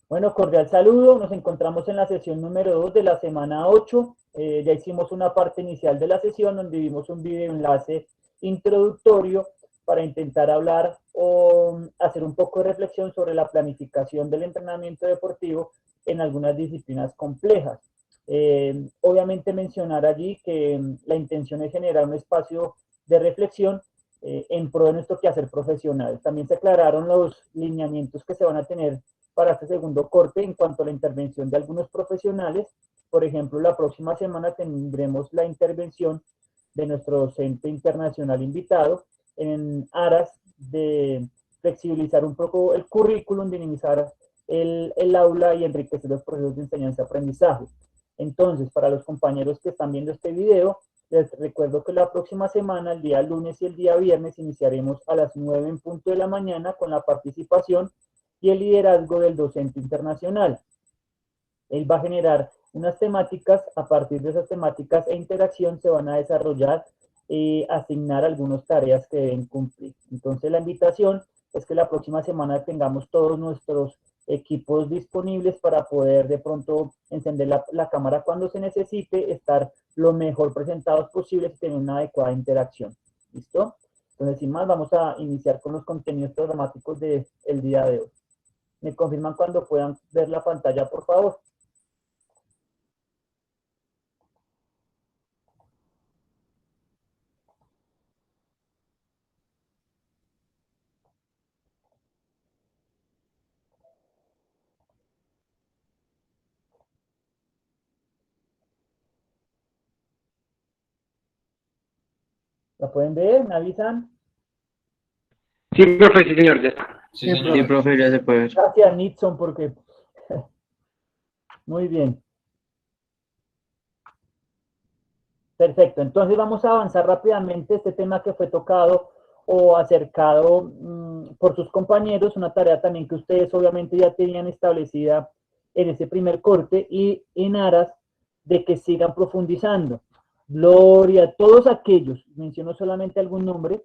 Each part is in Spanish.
Bueno, cordial saludo. Nos encontramos en la sesión número 2 de la semana 8. Ya hicimos una parte inicial de la sesión donde vimos un video enlace introductorio para intentar hablar o hacer un poco de reflexión sobre la planificación del entrenamiento deportivo en algunas disciplinas complejas. Obviamente mencionar allí que la intención es generar un espacio de reflexión en pro de nuestro quehacer profesional. También se aclararon los lineamientos que se van a tener para este segundo corte en cuanto a la intervención de algunos profesionales. Por ejemplo, la próxima semana tendremos la intervención de nuestro docente internacional invitado en aras de flexibilizar un poco el currículum, dinamizar el aula y enriquecer los procesos de enseñanza-aprendizaje. Entonces, para los compañeros que están viendo este video, les recuerdo que la próxima semana, el día lunes y el día viernes, iniciaremos a las 9 en punto de la mañana con la participación y el liderazgo del docente internacional. Él va a generar unas temáticas, a partir de esas temáticas e interacción se van a desarrollar y asignar algunas tareas que deben cumplir. Entonces la invitación es que la próxima semana tengamos todos nuestros equipos disponibles para poder de pronto encender la cámara cuando se necesite, estar lo mejor presentados posibles y tener una adecuada interacción. ¿Listo? Entonces, sin más, vamos a iniciar con los contenidos programáticos del día de hoy. ¿Me confirman cuando puedan ver la pantalla, por favor? ¿La pueden ver? ¿Me avisan? Sí, profe, sí, señor, ya está. Sí, sí, profe, ya se puede ver. Gracias, Nixon, porque... Muy bien. Perfecto. Entonces vamos a avanzar rápidamente este tema que fue tocado o acercado por sus compañeros, una tarea también que ustedes obviamente ya tenían establecida en ese primer corte y en aras de que sigan profundizando. Gloria a todos aquellos, menciono solamente algún nombre,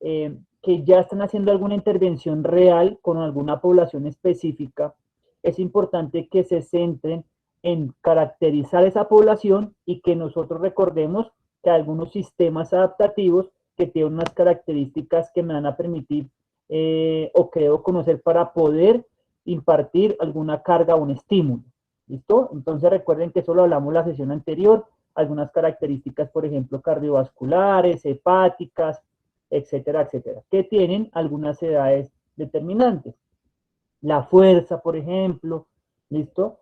que ya están haciendo alguna intervención real con alguna población específica. Es importante que se centren en caracterizar esa población y que nosotros recordemos que hay algunos sistemas adaptativos que tienen unas características que me van a permitir o que debo conocer para poder impartir alguna carga o un estímulo. ¿Listo? Entonces recuerden que eso lo hablamos la sesión anterior, algunas características, por ejemplo, cardiovasculares, hepáticas, etcétera, etcétera, que tienen algunas edades determinantes. La fuerza, por ejemplo, ¿listo?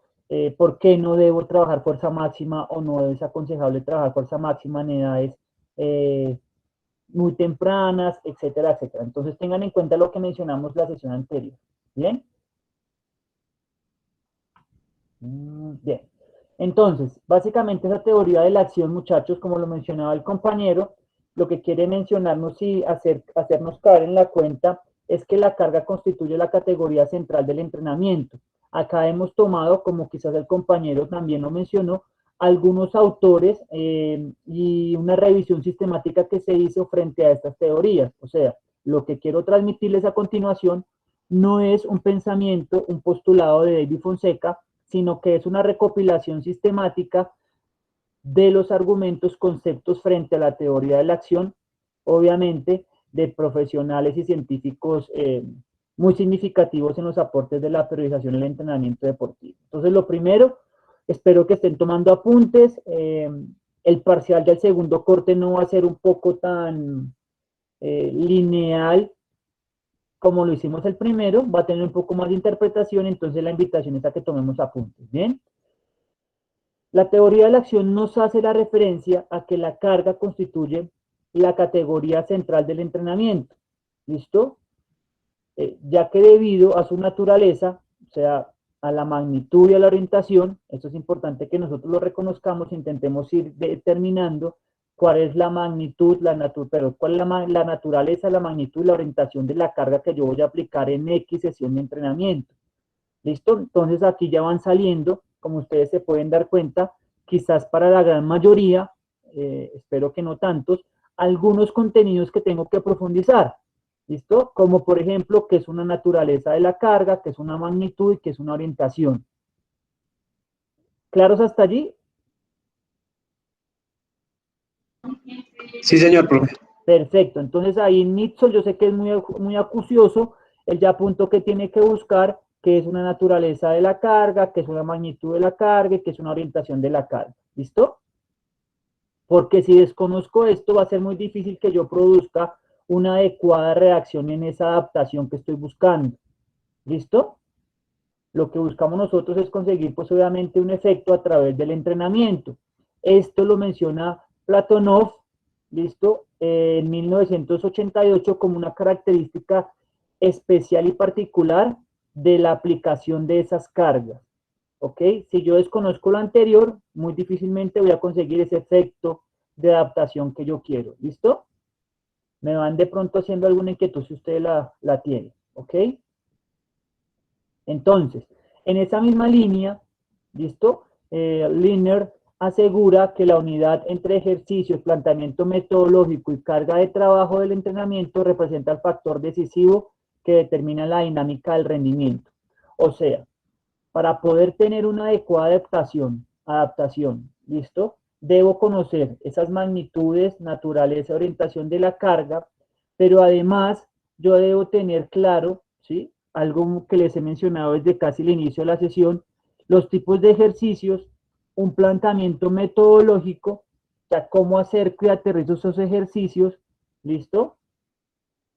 ¿Por qué no debo trabajar fuerza máxima o no es aconsejable trabajar fuerza máxima en edades eh, muy tempranas, etcétera, etcétera? Entonces tengan en cuenta lo que mencionamos la sesión anterior. ¿Bien? Bien. Entonces, básicamente esa teoría de la acción, muchachos, como lo mencionaba el compañero, lo que quiere mencionarnos y hacernos caer en la cuenta es que la carga constituye la categoría central del entrenamiento. Acá hemos tomado, como quizás el compañero también lo mencionó, algunos autores y una revisión sistemática que se hizo frente a estas teorías. O sea, lo que quiero transmitirles a continuación no es un pensamiento, un postulado de David Fonseca, sino que es una recopilación sistemática de los argumentos, conceptos frente a la teoría de la acción, obviamente de profesionales y científicos muy significativos en los aportes de la periodización y el entrenamiento deportivo. Entonces, lo primero, espero que estén tomando apuntes. El parcial del segundo corte no va a ser un poco tan lineal como lo hicimos el primero, va a tener un poco más de interpretación, entonces la invitación es a que tomemos apuntes, ¿bien? La teoría de la acción nos hace la referencia a que la carga constituye la categoría central del entrenamiento, ¿listo? Ya que debido a su naturaleza, o sea, a la magnitud y a la orientación, esto es importante que nosotros lo reconozcamos, intentemos ir determinando cuál es la magnitud, cuál es la naturaleza, la magnitud y la orientación de la carga que yo voy a aplicar en X sesión de entrenamiento. ¿Listo? Entonces aquí ya van saliendo, como ustedes se pueden dar cuenta, quizás para la gran mayoría, espero que no tantos, algunos contenidos que tengo que profundizar. ¿Listo? Como por ejemplo, qué es una naturaleza de la carga, qué es una magnitud y qué es una orientación. ¿Claros hasta allí? Sí, señor, profe. Perfecto. Entonces ahí Nixon, yo sé que es muy acucioso, él ya apuntó que tiene que buscar qué es una naturaleza de la carga, qué es una magnitud de la carga y qué es una orientación de la carga. ¿Listo? Porque si desconozco esto, va a ser muy difícil que yo produzca una adecuada reacción en esa adaptación que estoy buscando. ¿Listo? Lo que buscamos nosotros es conseguir, pues obviamente, un efecto a través del entrenamiento. Esto lo menciona Platonov, ¿listo? En 1988 como una característica especial y particular de la aplicación de esas cargas. ¿Ok? Si yo desconozco lo anterior, muy difícilmente voy a conseguir ese efecto de adaptación que yo quiero. ¿Listo? Me van de pronto haciendo alguna inquietud si ustedes la tienen. ¿Ok? Entonces, en esa misma línea, ¿listo? Liner asegura que la unidad entre ejercicios, planteamiento metodológico y carga de trabajo del entrenamiento representa el factor decisivo que determina la dinámica del rendimiento. O sea, para poder tener una adecuada adaptación, ¿listo? Debo conocer esas magnitudes, naturaleza, orientación de la carga, pero además yo debo tener claro, ¿sí? Algo que les he mencionado desde casi el inicio de la sesión, los tipos de ejercicios, un planteamiento metodológico, o sea, cómo hacer que aterrizo esos ejercicios, ¿listo?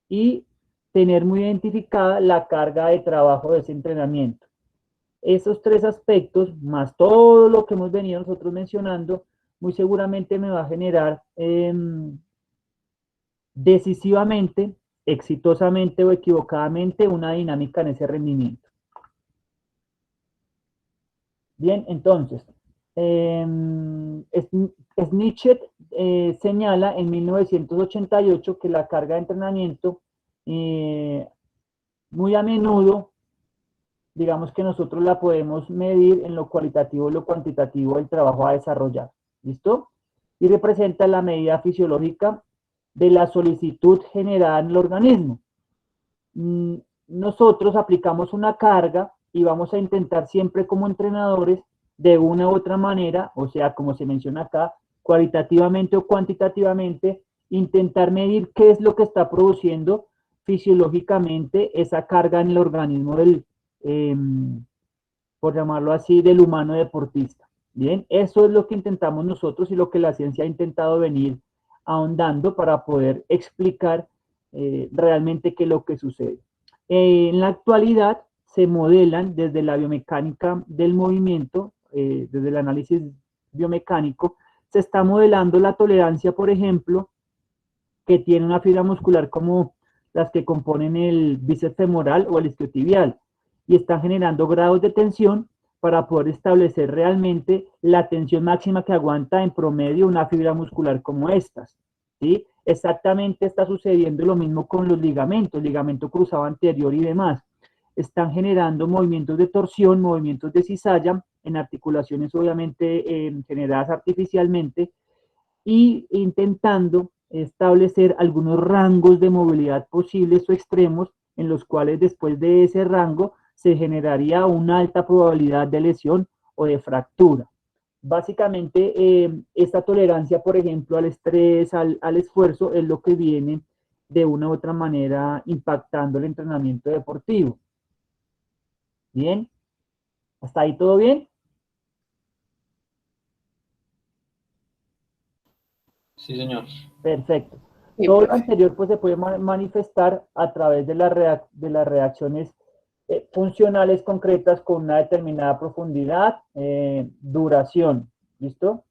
Y tener muy identificada la carga de trabajo de ese entrenamiento. Esos tres aspectos, más todo lo que hemos venido nosotros mencionando, muy seguramente me va a generar decisivamente, exitosamente o equivocadamente una dinámica en ese rendimiento. Bien, entonces, Snitchet señala en 1988 que la carga de entrenamiento muy a menudo, digamos que nosotros la podemos medir en lo cualitativo y lo cuantitativo del trabajo a desarrollar. ¿Listo? Y representa la medida fisiológica de la solicitud generada en el organismo. Nosotros aplicamos una carga y vamos a intentar siempre como entrenadores, de una u otra manera, o sea, como se menciona acá, cualitativamente o cuantitativamente, intentar medir qué es lo que está produciendo fisiológicamente esa carga en el organismo del, por llamarlo así, del humano deportista. Bien, eso es lo que intentamos nosotros y lo que la ciencia ha intentado venir ahondando para poder explicar realmente qué es lo que sucede. En la actualidad se modelan desde la biomecánica del movimiento, desde el análisis biomecánico, se está modelando la tolerancia, por ejemplo, que tiene una fibra muscular como las que componen el bíceps femoral o el isquiotibial y están generando grados de tensión para poder establecer realmente la tensión máxima que aguanta en promedio una fibra muscular como estas. ¿Sí? Exactamente está sucediendo lo mismo con los ligamentos, ligamento cruzado anterior y demás. Están generando movimientos de torsión, movimientos de cizalla en articulaciones obviamente generadas artificialmente y intentando establecer algunos rangos de movilidad posibles o extremos en los cuales después de ese rango se generaría una alta probabilidad de lesión o de fractura. Básicamente, esta tolerancia, por ejemplo, al estrés, al esfuerzo, es lo que viene de una u otra manera impactando el entrenamiento deportivo. ¿Bien? ¿Hasta ahí todo bien? Sí, señor. Perfecto. Sí, Todo lo profe. anterior pues se puede manifestar a través de, de las reacciones funcionales concretas con una determinada profundidad, duración, ¿listo?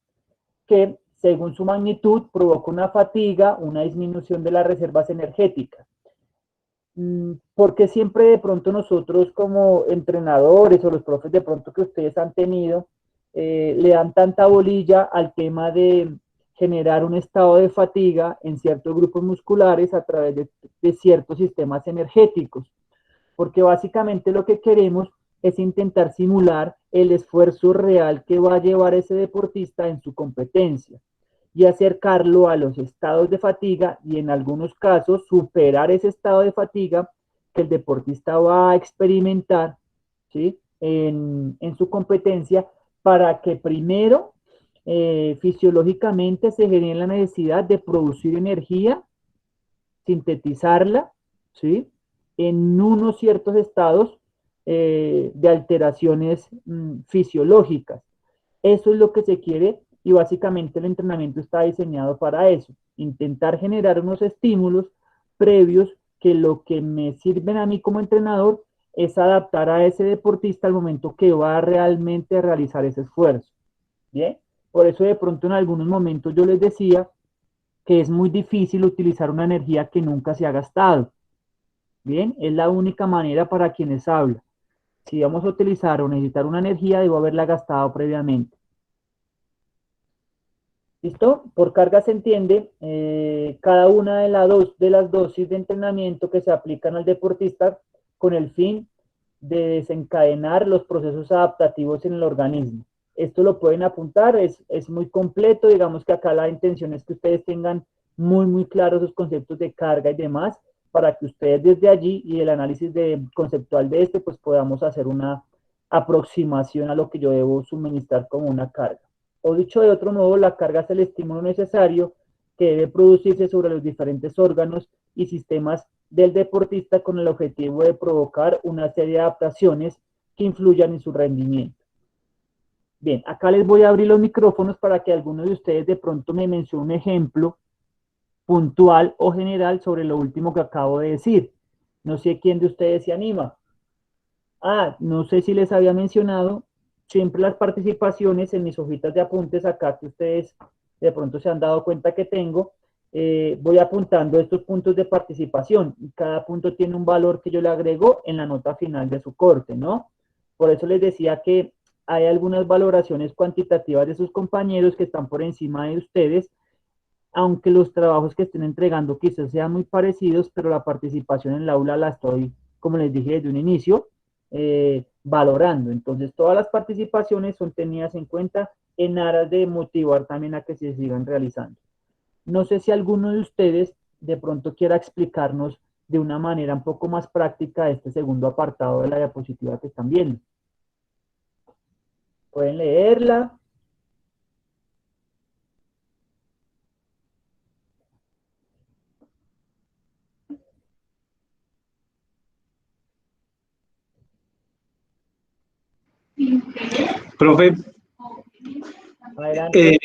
Que según su magnitud provoca una fatiga, una disminución de las reservas energéticas. Porque siempre de pronto nosotros como entrenadores o los profes de pronto que ustedes han tenido, le dan tanta bolilla al tema de generar un estado de fatiga en ciertos grupos musculares a través de ciertos sistemas energéticos, porque básicamente lo que queremos es intentar simular el esfuerzo real que va a llevar ese deportista en su competencia. y acercarlo a los estados de fatiga y en algunos casos superar ese estado de fatiga que el deportista va a experimentar, ¿sí? en su competencia para que primero fisiológicamente se genere la necesidad de producir energía, sintetizarla, ¿sí? En unos ciertos estados de alteraciones fisiológicas. Eso es lo que se quiere y básicamente el entrenamiento está diseñado para eso, intentar generar unos estímulos previos que lo que me sirven a mí como entrenador es adaptar a ese deportista al momento que va realmente a realizar ese esfuerzo. ¿Bien? Por eso de pronto en algunos momentos yo les decía que es muy difícil utilizar una energía que nunca se ha gastado. Bien, es la única manera para quienes hablan. Si vamos a utilizar o necesitar una energía, debo haberla gastado previamente. ¿Listo? Por carga se entiende cada una de las dosis de entrenamiento que se aplican al deportista con el fin de desencadenar los procesos adaptativos en el organismo. Esto lo pueden apuntar, es muy completo, digamos que acá la intención es que ustedes tengan muy claros sus conceptos de carga y demás, para que ustedes desde allí y el análisis conceptual de este, pues podamos hacer una aproximación a lo que yo debo suministrar como una carga. O dicho de otro modo, la carga es el estímulo necesario que debe producirse sobre los diferentes órganos y sistemas del deportista con el objetivo de provocar una serie de adaptaciones que influyan en su rendimiento. Bien, acá les voy a abrir los micrófonos para que alguno de ustedes de pronto me mencione un ejemplo puntual o general sobre lo último que acabo de decir. No sé quién de ustedes se anima. No sé si les había mencionado, siempre las participaciones en mis hojitas de apuntes acá que ustedes de pronto se han dado cuenta que tengo, voy apuntando estos puntos de participación y cada punto tiene un valor que yo le agrego en la nota final de su corte, ¿no? Por eso les decía que hay algunas valoraciones cuantitativas de sus compañeros que están por encima de ustedes, aunque los trabajos que estén entregando quizás sean muy parecidos, pero la participación en la aula la estoy, como les dije desde un inicio, valorando. Entonces, todas las participaciones son tenidas en cuenta en aras de motivar también a que se sigan realizando. No sé si alguno de ustedes de pronto quiera explicarnos de una manera un poco más práctica este segundo apartado de la diapositiva que están viendo. Pueden leerla. Profe, Adelante.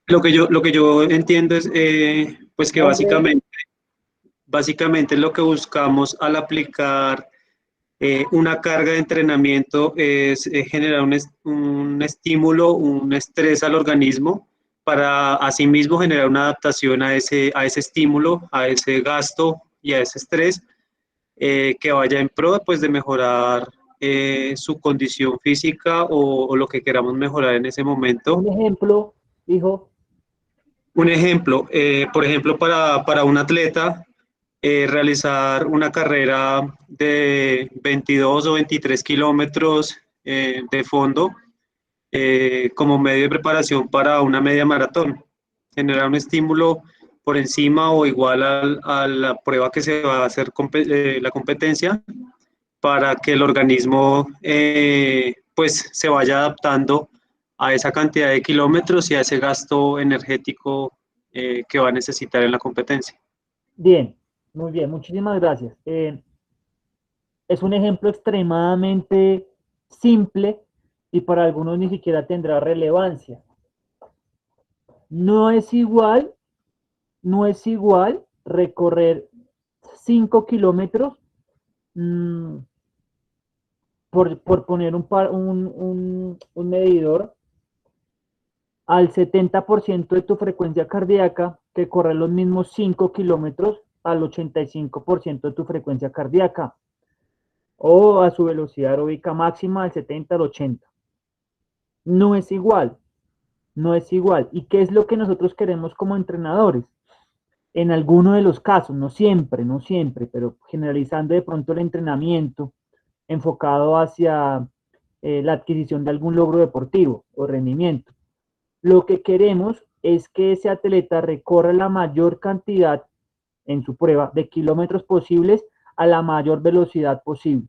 lo que yo entiendo es pues que Nombre. básicamente lo que buscamos al aplicar una carga de entrenamiento es generar un estímulo, un estrés al organismo para asimismo generar una adaptación a a ese estímulo, a ese gasto y a ese estrés que vaya en pro pues, de mejorar su condición física o lo que queramos mejorar en ese momento. Un ejemplo, hijo. Un ejemplo, por ejemplo, para un atleta, realizar una carrera de 22 o 23 kilómetros de fondo como medio de preparación para una media maratón. Generar un estímulo por encima o igual a la prueba que se va a hacer la competencia para que el organismo pues se vaya adaptando a esa cantidad de kilómetros y a ese gasto energético que va a necesitar en la competencia. Bien, muy bien, muchísimas gracias. Es un ejemplo extremadamente simple y para algunos ni siquiera tendrá relevancia. No es igual, no es igual recorrer 5 kilómetros por poner un medidor al 70% de tu frecuencia cardíaca que correr los mismos 5 kilómetros al 85% de tu frecuencia cardíaca o a su velocidad aeróbica máxima del 70 al 80. No es igual, no es igual. ¿Y qué es lo que nosotros queremos como entrenadores? En alguno de los casos, no siempre, no siempre, pero generalizando de pronto el entrenamiento enfocado hacia la adquisición de algún logro deportivo o rendimiento. Lo que queremos es que ese atleta recorra la mayor cantidad en su prueba de kilómetros posibles a la mayor velocidad posible.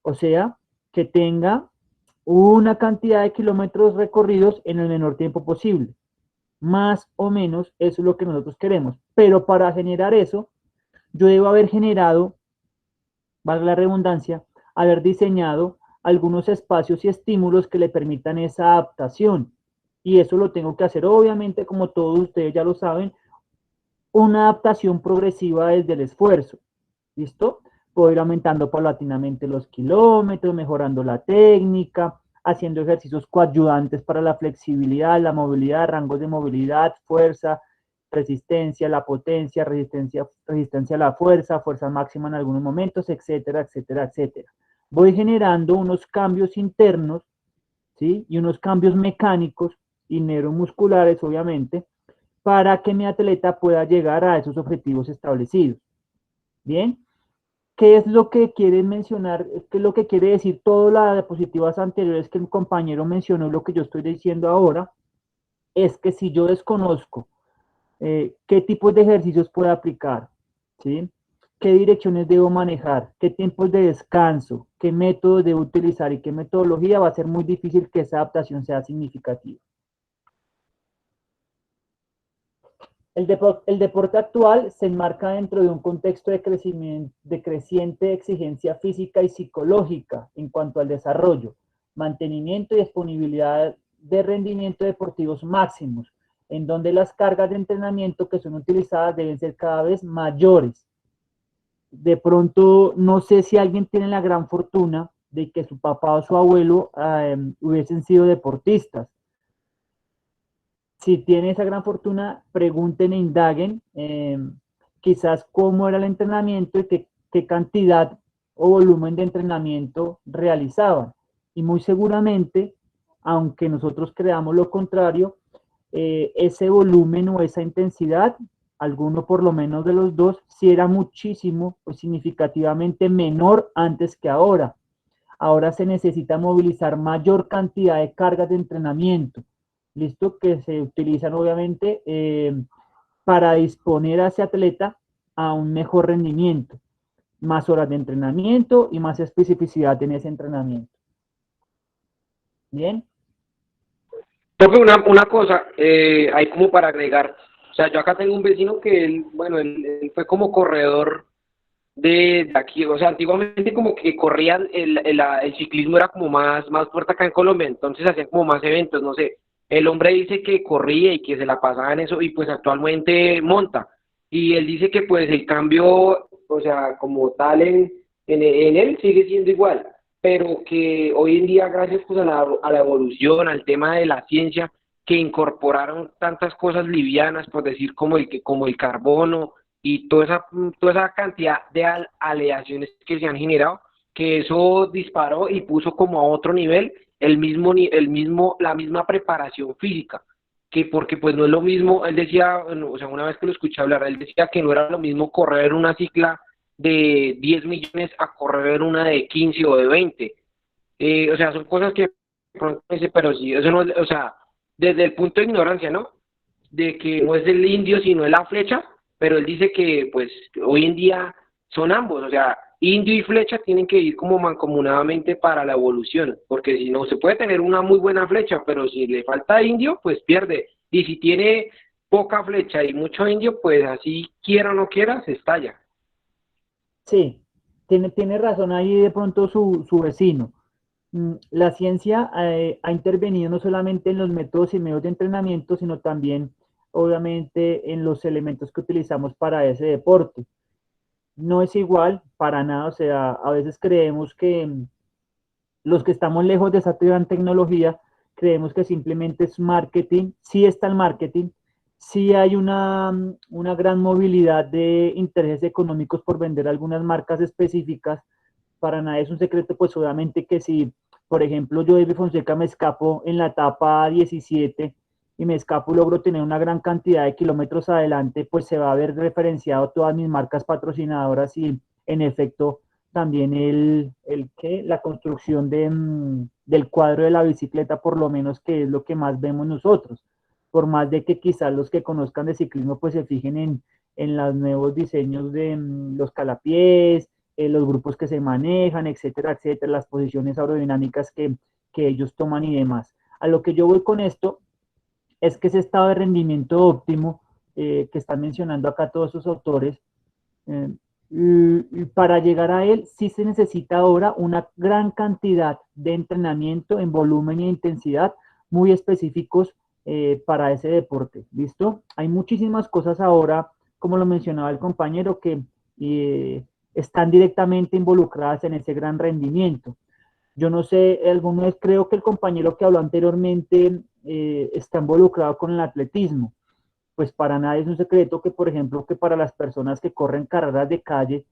O sea, que tenga una cantidad de kilómetros recorridos en el menor tiempo posible. Más o menos eso es lo que nosotros queremos. Pero para generar eso, yo debo haber generado, valga la redundancia, haber diseñado algunos espacios y estímulos que le permitan esa adaptación. Y eso lo tengo que hacer, obviamente, como todos ustedes ya lo saben, una adaptación progresiva desde el esfuerzo. ¿Listo? Puedo ir aumentando paulatinamente los kilómetros, mejorando la técnica, haciendo ejercicios coayudantes para la flexibilidad, la movilidad, rangos de movilidad, fuerza, resistencia, la potencia, resistencia a la fuerza, fuerza máxima en algunos momentos, etcétera, etcétera, etcétera. Voy generando unos cambios internos, ¿sí? Y unos cambios mecánicos y neuromusculares, obviamente, para que mi atleta pueda llegar a esos objetivos establecidos. Bien, ¿qué es lo que quiere mencionar? ¿Qué es lo que quiere decir todas las diapositivas anteriores que el compañero mencionó? Lo que yo estoy diciendo ahora es que si yo desconozco qué tipos de ejercicios puedo aplicar, ¿sí? ¿Qué direcciones debo manejar? ¿Qué tiempos de descanso? ¿Qué métodos debo utilizar? ¿Y qué metodología? Va a ser muy difícil que esa adaptación sea significativa. El deporte actual se enmarca dentro de un contexto de creciente exigencia física y psicológica en cuanto al desarrollo, mantenimiento y disponibilidad de rendimiento deportivos máximos, en donde las cargas de entrenamiento que son utilizadas deben ser cada vez mayores. De pronto, no sé si alguien tiene la gran fortuna de que su papá o su abuelo hubiesen sido deportistas. Si tiene esa gran fortuna, pregunten e indaguen quizás cómo era el entrenamiento y qué cantidad o volumen de entrenamiento realizaban. Y muy seguramente, aunque nosotros creamos lo contrario, ese volumen o esa intensidad, alguno por lo menos de los dos, sí era muchísimo o significativamente menor antes que ahora. Ahora se necesita movilizar mayor cantidad de cargas de entrenamiento, listo, que se utilizan obviamente para disponer a ese atleta a un mejor rendimiento, más horas de entrenamiento y más especificidad en ese entrenamiento. Bien. Profe, una cosa, hay como para agregar, o sea, yo acá tengo un vecino que él, bueno, él fue como corredor de aquí, o sea, antiguamente como que corrían, el ciclismo era como más fuerte acá en Colombia, entonces hacían como más eventos, no sé, el hombre dice que corría y que se la pasaba en eso y pues actualmente monta, y él dice que pues el cambio, o sea, como tal en él sigue siendo igual, pero que hoy en día gracias pues a la evolución, al tema de la ciencia, que incorporaron tantas cosas livianas, por decir como el carbono, y toda esa cantidad de aleaciones que se han generado, que eso disparó y puso como a otro nivel la misma preparación física, que porque pues no es lo mismo, él decía, bueno, o sea, una vez que lo escuché hablar, él decía que no era lo mismo correr una cicla de 10 millones a correr una de 15 o de 20. O sea, son cosas que pronto dice, pero sí, eso no es, o sea, desde el punto de ignorancia, ¿no? De que no es el indio, sino es la flecha, pero él dice que pues hoy en día son ambos, o sea, indio y flecha tienen que ir como mancomunadamente para la evolución, porque si no, se puede tener una muy buena flecha, pero si le falta indio, pues pierde, y si tiene poca flecha y mucho indio, pues así quiera o no quiera, se estalla. Sí, tiene razón ahí de pronto su vecino. La ciencia ha intervenido no solamente en los métodos y medios de entrenamiento, sino también, obviamente, en los elementos que utilizamos para ese deporte. No es igual, para nada, o sea, a veces creemos que los que estamos lejos de esa gran tecnología, creemos que simplemente es marketing, sí está el marketing, sí hay una gran movilidad de intereses económicos por vender algunas marcas específicas, para nada es un secreto, pues obviamente que si, por ejemplo, yo David Fonseca me escapo en la etapa 17 y me escapo y logro tener una gran cantidad de kilómetros adelante, pues se va a ver referenciado todas mis marcas patrocinadoras y en efecto también la construcción del cuadro de la bicicleta, por lo menos que es lo que más vemos nosotros. por más de que quizás los que conozcan de ciclismo pues se fijen en los nuevos diseños de los calapiés, los grupos que se manejan, etcétera, etcétera, las posiciones aerodinámicas que ellos toman y demás. A lo que yo voy con esto es que ese estado de rendimiento óptimo que están mencionando acá todos sus autores, eh, para llegar a él sí se necesita ahora una gran cantidad de entrenamiento en volumen e intensidad muy específicos para ese deporte. ¿Listo? Hay muchísimas cosas ahora, como lo mencionaba el compañero, que están directamente involucradas en ese gran rendimiento. Yo no sé, alguna vez creo que el compañero que habló anteriormente está involucrado con el atletismo. Pues para nadie es un secreto que, por ejemplo, que para las personas que corren carreras de calle,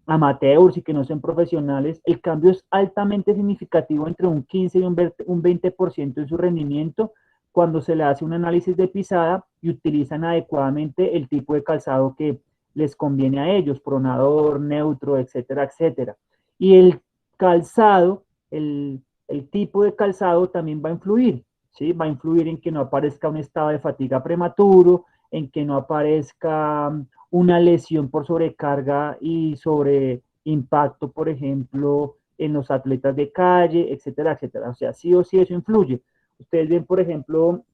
amateurs y que no son profesionales, el cambio es altamente significativo entre un 15 y un 20% en su rendimiento cuando se le hace un análisis de pisada y utilizan adecuadamente el tipo de calzado que les conviene a ellos, pronador, neutro, etcétera, etcétera. Y el calzado, el tipo de calzado también va a influir. ¿Sí? Va a influir en que no aparezca un estado de fatiga prematuro, en que no aparezca una lesión por sobrecarga y sobre impacto, por ejemplo, en los atletas de calle, etcétera, etcétera. O sea, sí o sí eso influye. Ustedes ven, por ejemplo,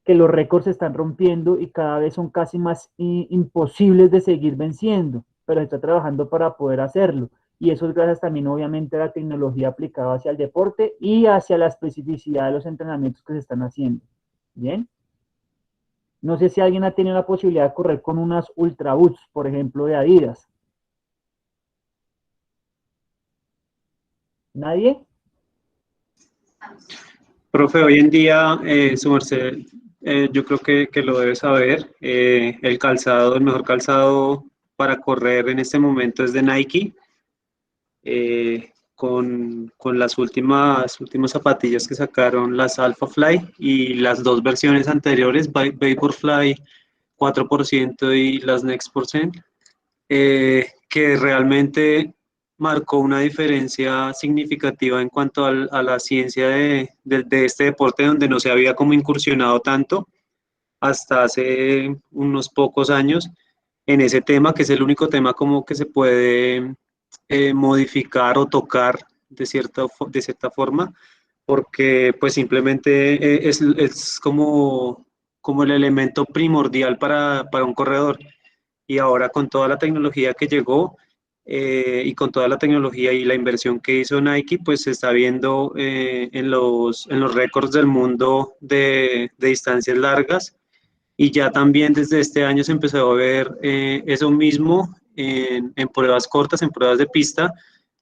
que los récords se están rompiendo y cada vez son casi más imposibles de seguir venciendo, pero se está trabajando para poder hacerlo. Y eso es gracias también, obviamente, a la tecnología aplicada hacia el deporte y hacia la especificidad de los entrenamientos que se están haciendo. Bien. No sé si alguien ha tenido la posibilidad de correr con unas Ultra Boots, por ejemplo, de Adidas. ¿Nadie? Profe, hoy en día, su merced, yo creo que lo debe saber. El calzado, el mejor calzado para correr en este momento es de Nike, con las últimas zapatillas que sacaron, las Alpha Fly y las dos versiones anteriores, Vaporfly 4% y las Next Percent, que realmente marcó una diferencia significativa en cuanto a la ciencia de este deporte, donde no se había como incursionado tanto hasta hace unos pocos años en ese tema, que es el único tema como que se puede modificar o tocar de cierta forma, porque pues simplemente es como el elemento primordial para un corredor. Y ahora con toda la tecnología que llegó y con toda la tecnología y la inversión que hizo Nike, pues se está viendo en los récords del mundo de distancias largas, y ya también desde este año se empezó a ver eso mismo en pruebas cortas, en pruebas de pista,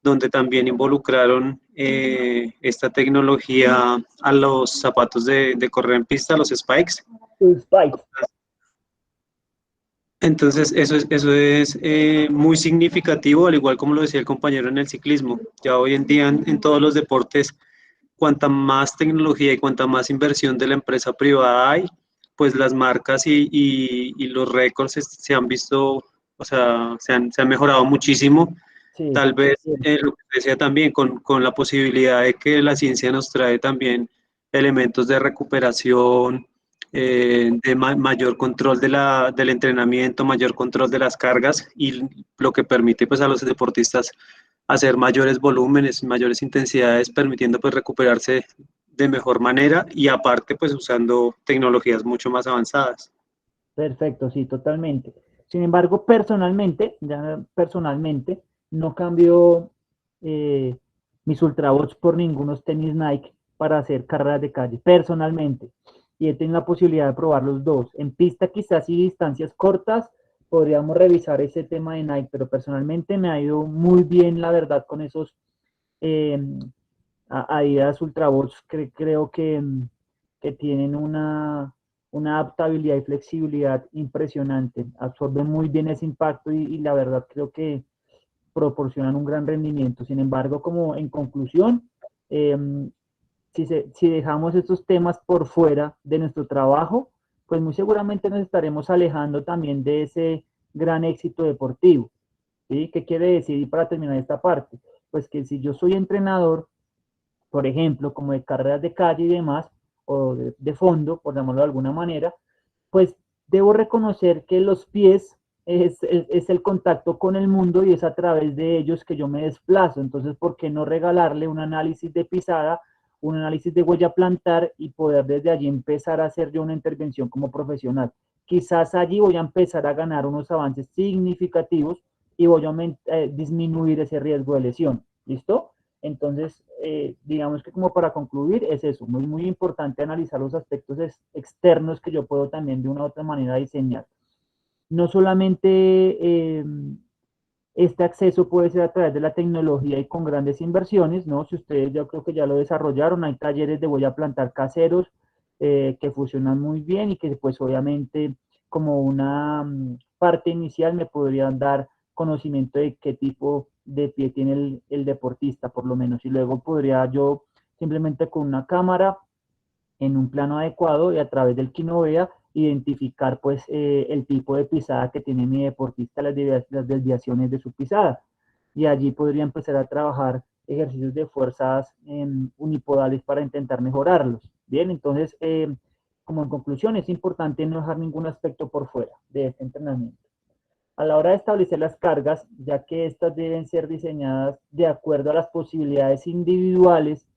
donde también involucraron esta tecnología a los zapatos de correr en pista, los spikes. Spikes. Entonces, eso es muy significativo, al igual como lo decía el compañero en el ciclismo. Ya hoy en día en todos los deportes, cuanta más tecnología y cuanta más inversión de la empresa privada hay, pues las marcas y los récords se han visto, o sea, se han mejorado muchísimo. Sí, Tal vez, sí, lo que decía también, con la posibilidad de que la ciencia nos trae también elementos de recuperación, de mayor control del entrenamiento, mayor control de las cargas, y lo que permite pues a los deportistas hacer mayores volúmenes, mayores intensidades, permitiendo pues recuperarse de mejor manera y aparte pues usando tecnologías mucho más avanzadas. perfecto, sí, totalmente. Sin embargo, personalmente, ya personalmente, no cambio eh, mis Ultrabots por ningunos tenis Nike para hacer carreras de calle, personalmente. Y he tenido la posibilidad de probar los dos. En pista quizás y distancias cortas podríamos revisar ese tema de Nike, pero personalmente me ha ido muy bien, la verdad, con esos eh, Adidas Ultrabots. Creo que tienen una adaptabilidad y flexibilidad impresionante, absorben muy bien ese impacto y la verdad creo que proporcionan un gran rendimiento. Sin embargo, como en conclusión, eh, si dejamos estos temas por fuera de nuestro trabajo, pues muy seguramente nos estaremos alejando también de ese gran éxito deportivo. ¿Sí? ¿Qué quiere decir? Y para terminar esta parte, pues que si yo soy entrenador, por ejemplo, como de carreras de calle y demás, o de fondo, por llamarlo de alguna manera, pues debo reconocer que los pies es el contacto con el mundo y es a través de ellos que yo me desplazo. Entonces, ¿por qué no regalarle un análisis de pisada, un análisis de huella plantar y poder desde allí empezar a hacer yo una intervención como profesional? Quizás allí voy a empezar a ganar unos avances significativos y voy a disminuir ese riesgo de lesión. ¿Listo? Entonces, digamos que como para concluir, es eso, muy, muy importante analizar los aspectos externos que yo puedo también de una u otra manera diseñar. No solamente este acceso puede ser a través de la tecnología y con grandes inversiones, ¿no? Si ustedes yo creo que ya lo desarrollaron, hay talleres de huella plantar caseros que funcionan muy bien y que pues obviamente como una parte inicial me podrían dar conocimiento de qué tipo de pie tiene el deportista, por lo menos, y luego podría yo simplemente con una cámara en un plano adecuado y a través del Kinovea identificar pues el tipo de pisada que tiene mi deportista, las desviaciones de su pisada. Y allí podría empezar a trabajar ejercicios de fuerzas unipodales para intentar mejorarlos. Bien, entonces, como en conclusión, es importante no dejar ningún aspecto por fuera de este entrenamiento. A la hora de establecer las cargas, ya que estas deben ser diseñadas de acuerdo a las posibilidades individuales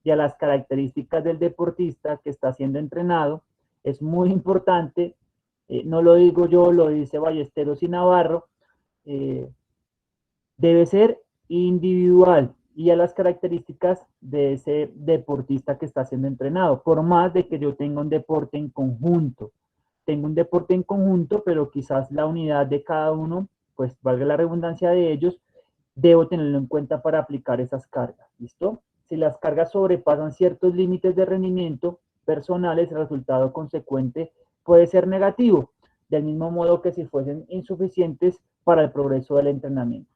y a las características del deportista que está siendo entrenado, es muy importante, no lo digo yo, lo dice Ballesteros y Navarro, eh, debe ser individual y a las características de ese deportista que está siendo entrenado, por más de que yo tenga un deporte en conjunto. Tengo un deporte en conjunto, pero quizás la unidad de cada uno, pues valga la redundancia de ellos, debo tenerlo en cuenta para aplicar esas cargas. ¿Listo? Si las cargas sobrepasan ciertos límites de rendimiento personales, el resultado consecuente puede ser negativo, del mismo modo que si fuesen insuficientes para el progreso del entrenamiento.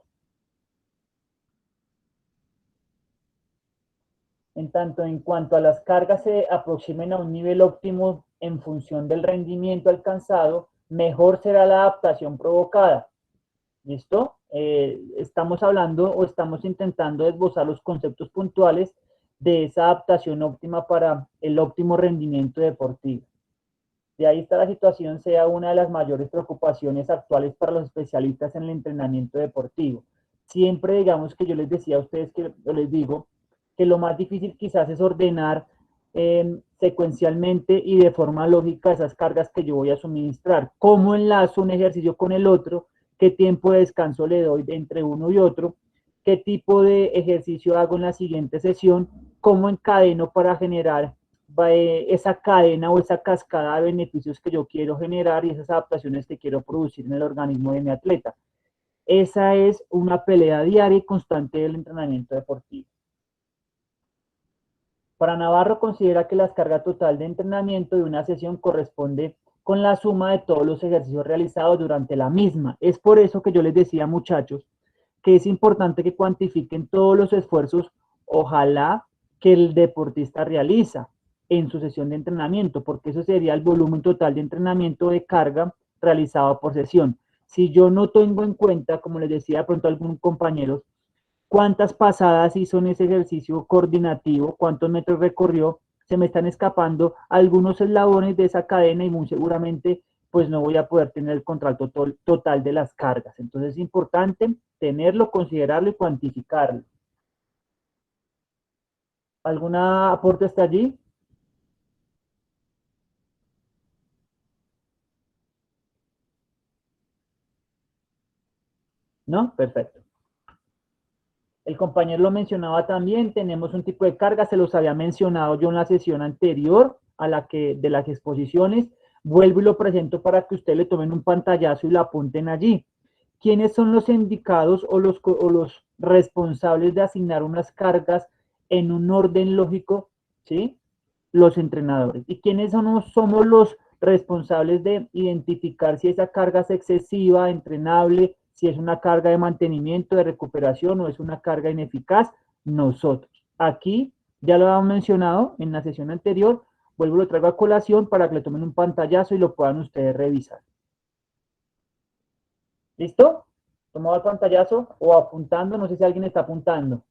En tanto, en cuanto a las cargas se aproximen a un nivel óptimo en función del rendimiento alcanzado, mejor será la adaptación provocada. ¿Listo? Estamos hablando o estamos intentando esbozar los conceptos puntuales de esa adaptación óptima para el óptimo rendimiento deportivo. De ahí está la situación sea una de las mayores preocupaciones actuales para los especialistas en el entrenamiento deportivo. Siempre digamos que yo les decía a ustedes que yo les digo que lo más difícil quizás es ordenar secuencialmente y de forma lógica esas cargas que yo voy a suministrar. ¿Cómo enlazo un ejercicio con el otro? ¿Qué tiempo de descanso le doy entre uno y otro? ¿Qué tipo de ejercicio hago en la siguiente sesión? ¿Cómo encadeno para generar esa cadena o esa cascada de beneficios que yo quiero generar y esas adaptaciones que quiero producir en el organismo de mi atleta? Esa es una pelea diaria y constante del entrenamiento deportivo. Para Navarro considera que la carga total de entrenamiento de una sesión corresponde con la suma de todos los ejercicios realizados durante la misma. Es por eso que yo les decía, muchachos, que es importante que cuantifiquen todos los esfuerzos, ojalá, que el deportista realiza en su sesión de entrenamiento, porque eso sería el volumen total de entrenamiento de carga realizado por sesión. Si yo no tengo en cuenta, como les decía de pronto a algún compañero, cuántas pasadas hizo en ese ejercicio coordinativo, cuántos metros recorrió, se me están escapando algunos eslabones de esa cadena y muy seguramente pues no voy a poder tener el control total de las cargas. Entonces es importante tenerlo, considerarlo y cuantificarlo. ¿Alguna aporte hasta allí? ¿No? Perfecto. El compañero lo mencionaba también, tenemos un tipo de carga, se los había mencionado yo en la sesión anterior a la que de las exposiciones. Vuelvo y lo presento para que ustedes le tomen un pantallazo y lo apunten allí. ¿Quiénes son los indicados o los responsables de asignar unas cargas en un orden lógico? ¿Sí? Los entrenadores. ¿Y quiénes somos los responsables de identificar si esa carga es excesiva, entrenable, si es una carga de mantenimiento, de recuperación o es una carga ineficaz? Nosotros. Aquí ya lo habíamos mencionado en la sesión anterior, vuelvo y lo traigo a colación para que le tomen un pantallazo y lo puedan ustedes revisar. ¿Listo? ¿Tomado el pantallazo o apuntando? No sé si alguien está apuntando.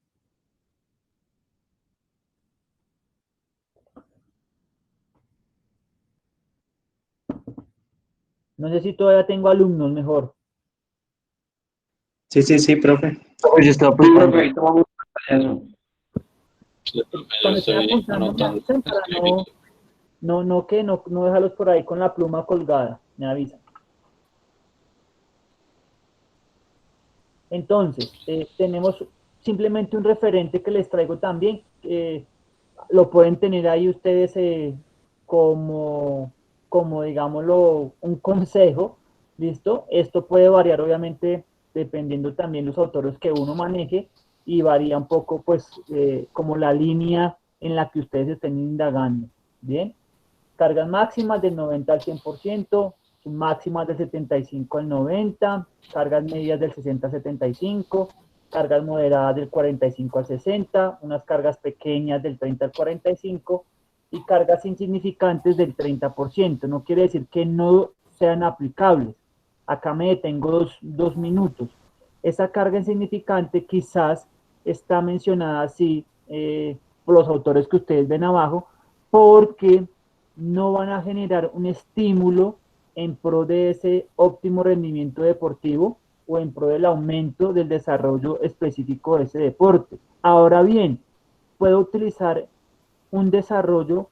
No sé si todavía tengo alumnos, mejor. Sí, profe. Pues yo estaba Sí, profe, apuntando. ahí tomamos eso. Sí, profe, yo Cuando estén estoy apuntando, me anotando, avisan para escribiendo. no dejarlos por ahí con la pluma colgada. Me avisan. Entonces, tenemos simplemente un referente que les traigo también. Lo pueden tener ahí ustedes como, como, digámoslo, un consejo. ¿Listo? Esto puede variar, obviamente, dependiendo también los autores que uno maneje y varía un poco, pues, como la línea en la que ustedes estén indagando. Bien. Cargas máximas del 90 al 100%, máximas del 75 al 90, cargas medias del 60 al 75, cargas moderadas del 45 al 60, unas cargas pequeñas del 30 al 45 y cargas insignificantes del 30%. No quiere decir que no sean aplicables. Acá me detengo dos minutos. Esa carga insignificante quizás está mencionada así por los autores que ustedes ven abajo, porque no van a generar un estímulo en pro de ese óptimo rendimiento deportivo o en pro del aumento del desarrollo específico de ese deporte. Ahora bien, puedo utilizar un desarrollo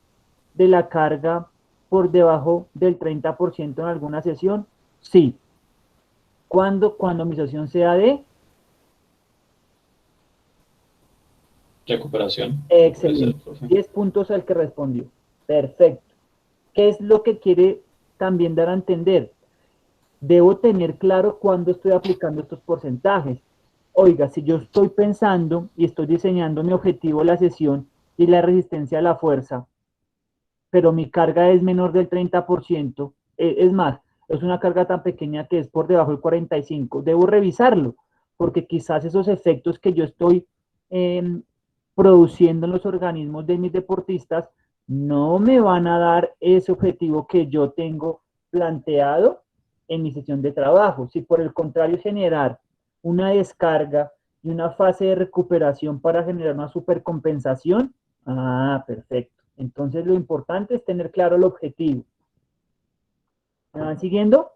de la carga por debajo del 30% en alguna sesión. Sí. Cuando mi sesión sea de Recuperación. Puede ser, excelente. profe. 10 puntos al que respondió. Perfecto. ¿Qué es lo que quiere también dar a entender? Debo tener claro cuándo estoy aplicando estos porcentajes. Oiga, si yo estoy pensando y estoy diseñando mi objetivo de la sesión y la resistencia a la fuerza, pero mi carga es menor del 30%, es más, es una carga tan pequeña que es por debajo del 45%, debo revisarlo, porque quizás esos efectos que yo estoy eh, produciendo en los organismos de mis deportistas no me van a dar ese objetivo que yo tengo planteado en mi sesión de trabajo. Si por el contrario generar una descarga y una fase de recuperación para generar una supercompensación, perfecto. Entonces lo importante es tener claro el objetivo. ¿Me van siguiendo?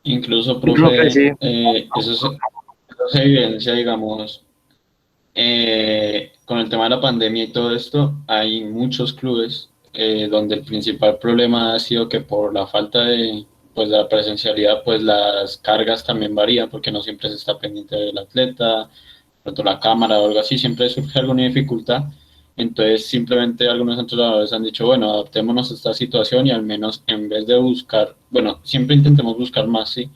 Incluso, Sí, profe, sí. profe, eso se evidencia, digamos, con el tema de la pandemia y todo esto, hay muchos clubes donde el principal problema ha sido que por la falta de, pues, de la presencialidad, pues las cargas también varían porque no siempre se está pendiente del atleta, pronto la cámara o algo así, siempre surge alguna dificultad. Entonces, simplemente algunos entrenadores han dicho, bueno, adaptémonos a esta situación y al menos en vez de buscar, bueno, siempre intentemos buscar más, sí,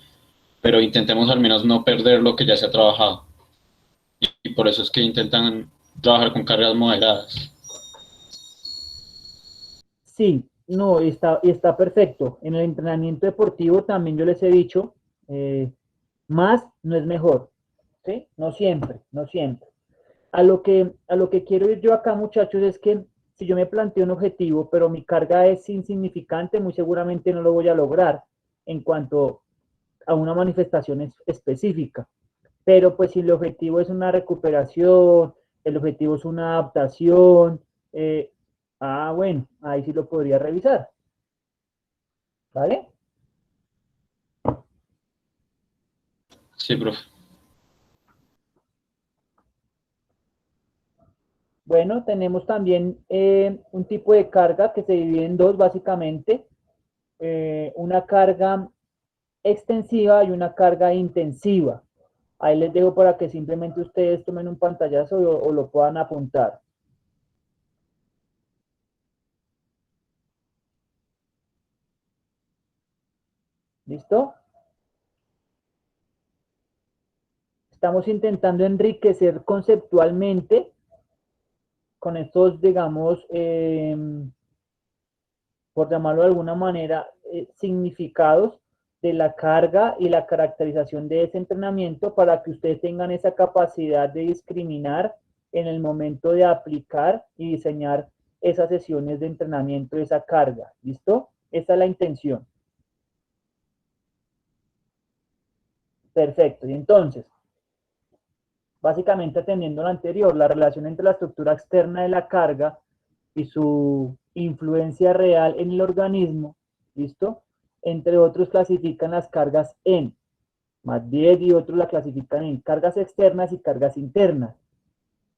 pero intentemos al menos no perder lo que ya se ha trabajado. Y por eso es que intentan trabajar con cargas moderadas. Sí, no, está perfecto. En el entrenamiento deportivo también yo les he dicho, más no es mejor, ¿sí? No siempre, no siempre. A lo que quiero ir yo acá, muchachos, es que si yo me planteo un objetivo, pero mi carga es insignificante, muy seguramente no lo voy a lograr en cuanto a una manifestación específica. Pero pues si el objetivo es una recuperación, el objetivo es una adaptación, eh, bueno, ahí sí lo podría revisar, ¿vale? Sí, profe. Bueno, tenemos también un tipo de carga que se divide en dos, básicamente. Una carga extensiva y una carga intensiva. Ahí les dejo para que simplemente ustedes tomen un pantallazo o lo puedan apuntar. ¿Listo? Estamos intentando enriquecer conceptualmente con estos, digamos, por llamarlo de alguna manera, significados de la carga y la caracterización de ese entrenamiento para que ustedes tengan esa capacidad de discriminar en el momento de aplicar y diseñar esas sesiones de entrenamiento, esa carga. ¿Listo? Esa es la intención. Perfecto. Y entonces, básicamente atendiendo lo anterior, la relación entre la estructura externa de la carga y su influencia real en el organismo, ¿listo? Entre otros clasifican las cargas en +10 y otros la clasifican en cargas externas y cargas internas.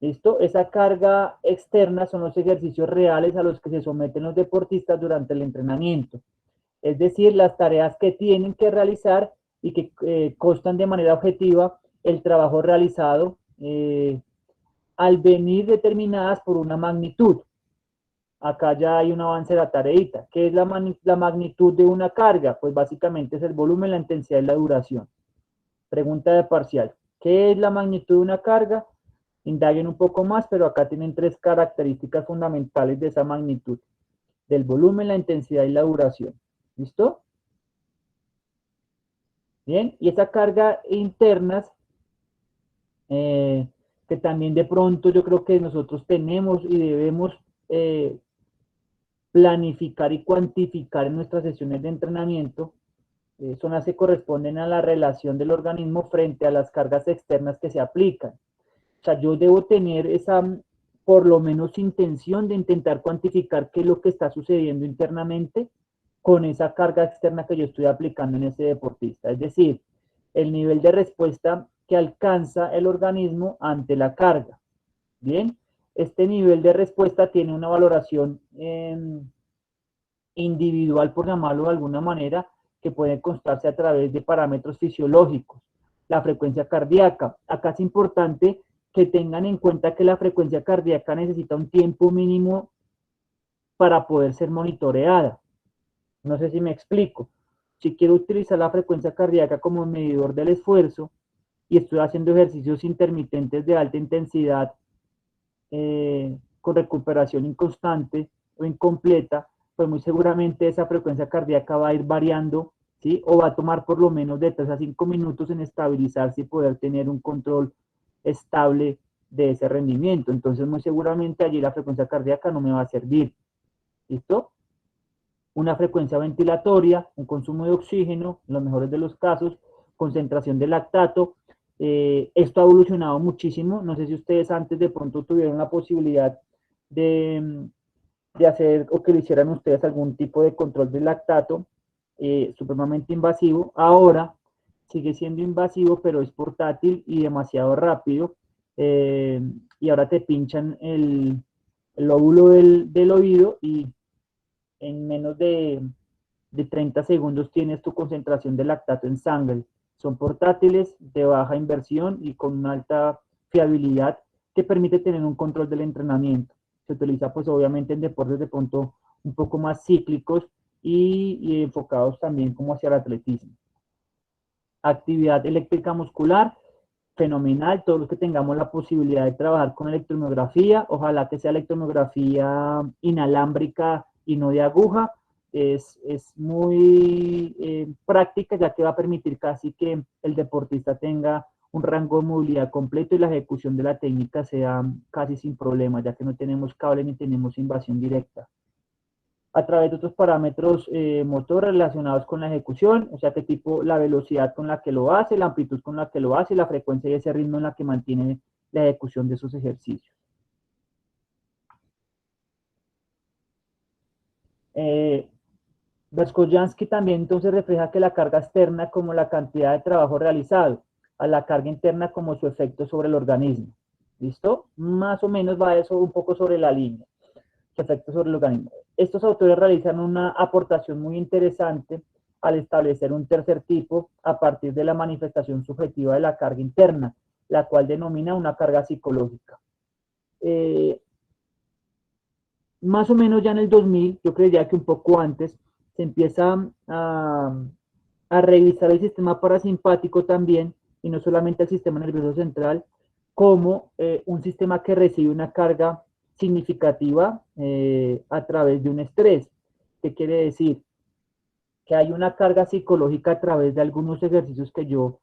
¿Listo? Esa carga externa son los ejercicios reales a los que se someten los deportistas durante el entrenamiento. Es decir, las tareas que tienen que realizar y que constan de manera objetiva el trabajo realizado al venir determinadas por una magnitud. Acá ya hay un avance de la tareita. ¿Qué es la magnitud de una carga? Pues básicamente es el volumen, la intensidad y la duración. Pregunta de parcial. ¿Qué es la magnitud de una carga? Indaguen un poco más, pero acá tienen 3 características fundamentales de esa magnitud. Del volumen, la intensidad y la duración. ¿Listo? Bien, y esa carga internas, que también de pronto yo creo que nosotros tenemos y debemos planificar y cuantificar en nuestras sesiones de entrenamiento, son las que corresponden a la relación del organismo frente a las cargas externas que se aplican. O sea, yo debo tener esa, por lo menos, intención de intentar cuantificar qué es lo que está sucediendo internamente con esa carga externa que yo estoy aplicando en ese deportista. Es decir, el nivel de respuesta que alcanza el organismo ante la carga. Bien, este nivel de respuesta tiene una valoración individual, por llamarlo de alguna manera, que puede constarse a través de parámetros fisiológicos. La frecuencia cardíaca. Acá es importante que tengan en cuenta que la frecuencia cardíaca necesita un tiempo mínimo para poder ser monitoreada. No sé si me explico. Si quiero utilizar la frecuencia cardíaca como medidor del esfuerzo y estoy haciendo ejercicios intermitentes de alta intensidad con recuperación inconstante o incompleta, pues muy seguramente esa frecuencia cardíaca va a ir variando, ¿sí? O va a tomar por lo menos de 3 a 5 minutos en estabilizarse y poder tener un control estable de ese rendimiento. Entonces, muy seguramente allí la frecuencia cardíaca no me va a servir. ¿Listo? Una frecuencia ventilatoria, un consumo de oxígeno, en los mejores de los casos, concentración de lactato. Esto ha evolucionado muchísimo. No sé si ustedes antes de pronto tuvieron la posibilidad de hacer o que le hicieran ustedes algún tipo de control de lactato supremamente invasivo. Ahora sigue siendo invasivo, pero es portátil y demasiado rápido. Y ahora te pinchan el lóbulo del oído y en menos de 30 segundos tienes tu concentración de lactato en sangre. Son portátiles, de baja inversión y con una alta fiabilidad que permite tener un control del entrenamiento. Se utiliza pues obviamente en deportes de pronto un poco más cíclicos y enfocados también como hacia el atletismo. Actividad eléctrica muscular, fenomenal. Todos los que tengamos la posibilidad de trabajar con electromiografía, ojalá que sea electromiografía inalámbrica y no de aguja, es muy práctica, ya que va a permitir casi que el deportista tenga un rango de movilidad completo y la ejecución de la técnica sea casi sin problemas, ya que no tenemos cable ni tenemos invasión directa. A través de otros parámetros motor relacionados con la ejecución, o sea, qué tipo, la velocidad con la que lo hace, la amplitud con la que lo hace, la frecuencia y ese ritmo en la que mantiene la ejecución de esos ejercicios. Berskoyansky también entonces refleja que la carga externa como la cantidad de trabajo realizado, a la carga interna como su efecto sobre el organismo. ¿Listo? Más o menos va eso un poco sobre la línea. Su efecto sobre el organismo. Estos autores realizan una aportación muy interesante al establecer un tercer tipo a partir de la manifestación subjetiva de la carga interna, la cual denomina una carga psicológica. Más o menos ya en el 2000, yo creería que un poco antes, se empieza a revisar el sistema parasimpático también, y no solamente el sistema nervioso central, como un sistema que recibe una carga significativa a través de un estrés. ¿Qué quiere decir? Que hay una carga psicológica a través de algunos ejercicios que yo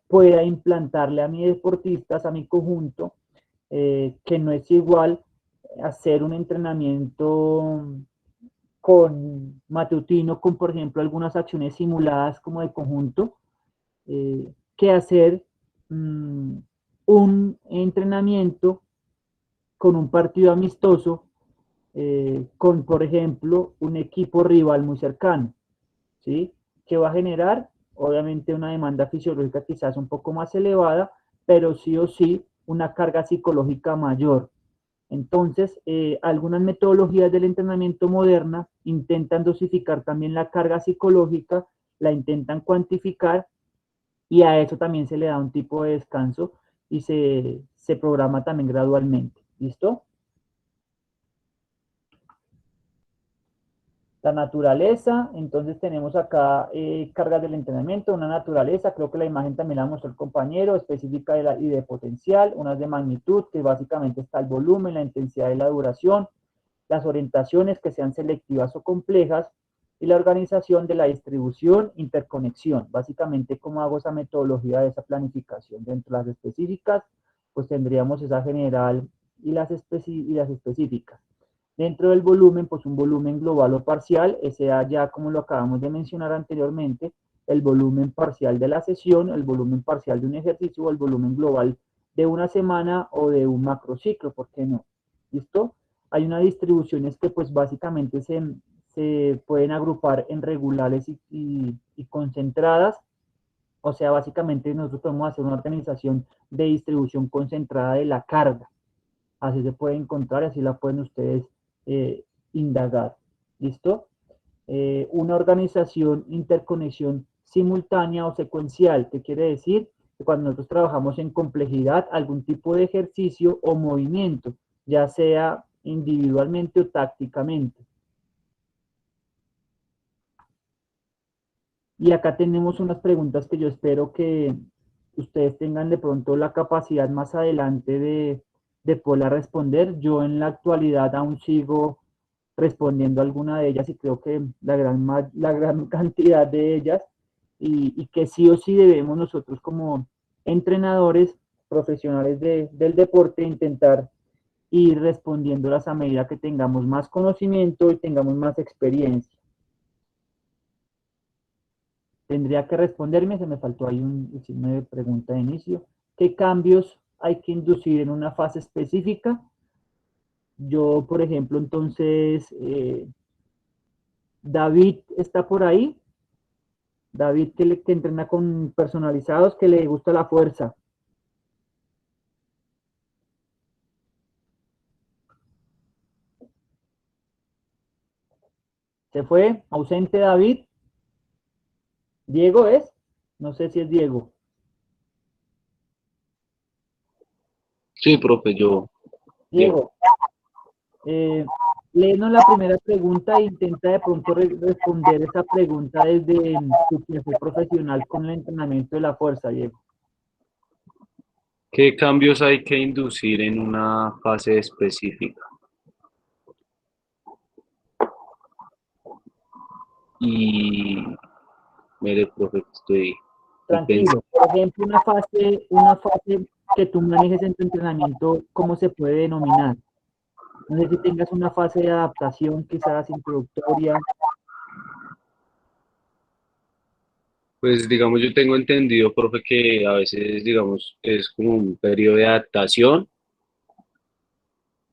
pueda implantarle a mis deportistas, a mi conjunto, que no es igual hacer un entrenamiento con matutino, con por ejemplo algunas acciones simuladas como de conjunto, que hacer un entrenamiento con un partido amistoso, con por ejemplo un equipo rival muy cercano. ¿sí? Que va a generar, obviamente, una demanda fisiológica quizás un poco más elevada, pero sí o sí una carga psicológica mayor. Entonces, algunas metodologías del entrenamiento moderna intentan dosificar también la carga psicológica, la intentan cuantificar y a eso también se le da un tipo de descanso y se programa también gradualmente. ¿Listo? La naturaleza, entonces tenemos acá cargas del entrenamiento, una naturaleza, creo que la imagen también la mostró el compañero, específica y de potencial, unas de magnitud, que básicamente está el volumen, la intensidad y la duración, las orientaciones que sean selectivas o complejas, y la organización de la distribución, interconexión. Básicamente, ¿cómo hago esa metodología de esa planificación? Dentro de las específicas, pues tendríamos esa general y las específicas. Dentro del volumen, pues un volumen global o parcial, ese ya como lo acabamos de mencionar anteriormente, el volumen parcial de la sesión, el volumen parcial de un ejercicio o el volumen global de una semana o de un macrociclo, ¿por qué no? ¿Listo? Hay unas distribuciones que pues básicamente se pueden agrupar en regulares y concentradas, o sea, básicamente nosotros podemos hacer una organización de distribución concentrada de la carga. Así se puede encontrar, así la pueden ustedes indagar. ¿Listo? Una organización, interconexión simultánea o secuencial, ¿qué quiere decir? Que cuando nosotros trabajamos en complejidad, algún tipo de ejercicio o movimiento, ya sea individualmente o tácticamente. Y acá tenemos unas preguntas que yo espero que ustedes tengan de pronto la capacidad más adelante de poder responder. Yo en la actualidad aún sigo respondiendo alguna de ellas y creo que la gran cantidad de ellas y que sí o sí debemos nosotros como entrenadores profesionales del deporte intentar ir respondiéndolas a medida que tengamos más conocimiento y tengamos más experiencia. Tendría que responderme, se me faltó ahí una pregunta de inicio. ¿Qué cambios hay que inducir en una fase específica? Yo, por ejemplo, entonces, David está por ahí. David que entrena con personalizados, que le gusta la fuerza. ¿Se fue? ¿Ausente David? ¿Diego es? No sé si es Diego. Sí, profe, yo. Diego, léenos la primera pregunta e intenta de pronto responder esa pregunta desde tu clase profesional con el entrenamiento de la fuerza, Diego. ¿Qué cambios hay que inducir en una fase específica? Y, mire, profe, estoy pensando. Tranquilo. Por ejemplo, una fase que tú manejes en tu entrenamiento, ¿cómo se puede denominar? No sé si tengas una fase de adaptación, quizás introductoria. Pues, digamos, yo tengo entendido, profe, que a veces, digamos, es como un periodo de adaptación,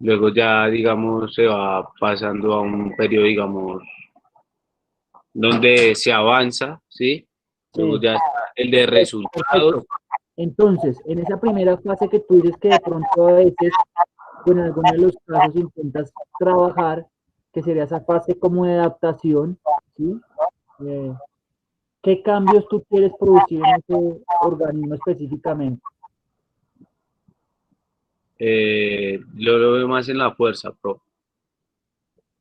luego ya, digamos, se va pasando a un periodo, digamos, donde se avanza, ¿sí? Luego Sí, ya está el de resultados. perfecto. Entonces, en esa primera fase que tú dices que de pronto a veces, o en algunos de los casos intentas trabajar, que sería esa fase como de adaptación, ¿sí? Eh, ¿Qué cambios tú quieres producir en ese organismo específicamente? Lo veo más en la fuerza, profe.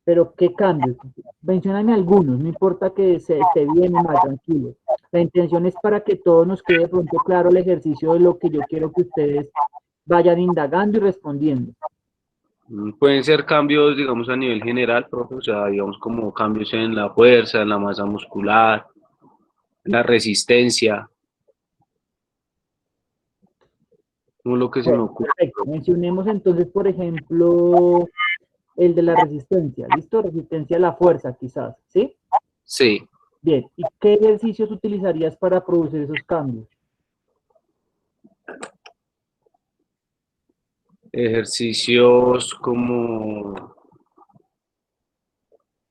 Pero ¿qué cambios? Mencióname algunos, no importa que se esté bien o mal, tranquilo. La intención es para que todos nos quede de pronto claro el ejercicio de lo que yo quiero que ustedes vayan indagando y respondiendo. Pueden ser cambios, digamos, a nivel general, profe, o sea, digamos, como cambios en la fuerza, en la masa muscular, en la resistencia, como lo que se me Bueno, ocurre. perfecto. Mencionemos entonces, por ejemplo, el de la resistencia. ¿Listo? Resistencia a la fuerza, quizás. ¿Sí? Sí, Bien. ¿Y qué ejercicios utilizarías para producir esos cambios? ejercicios como,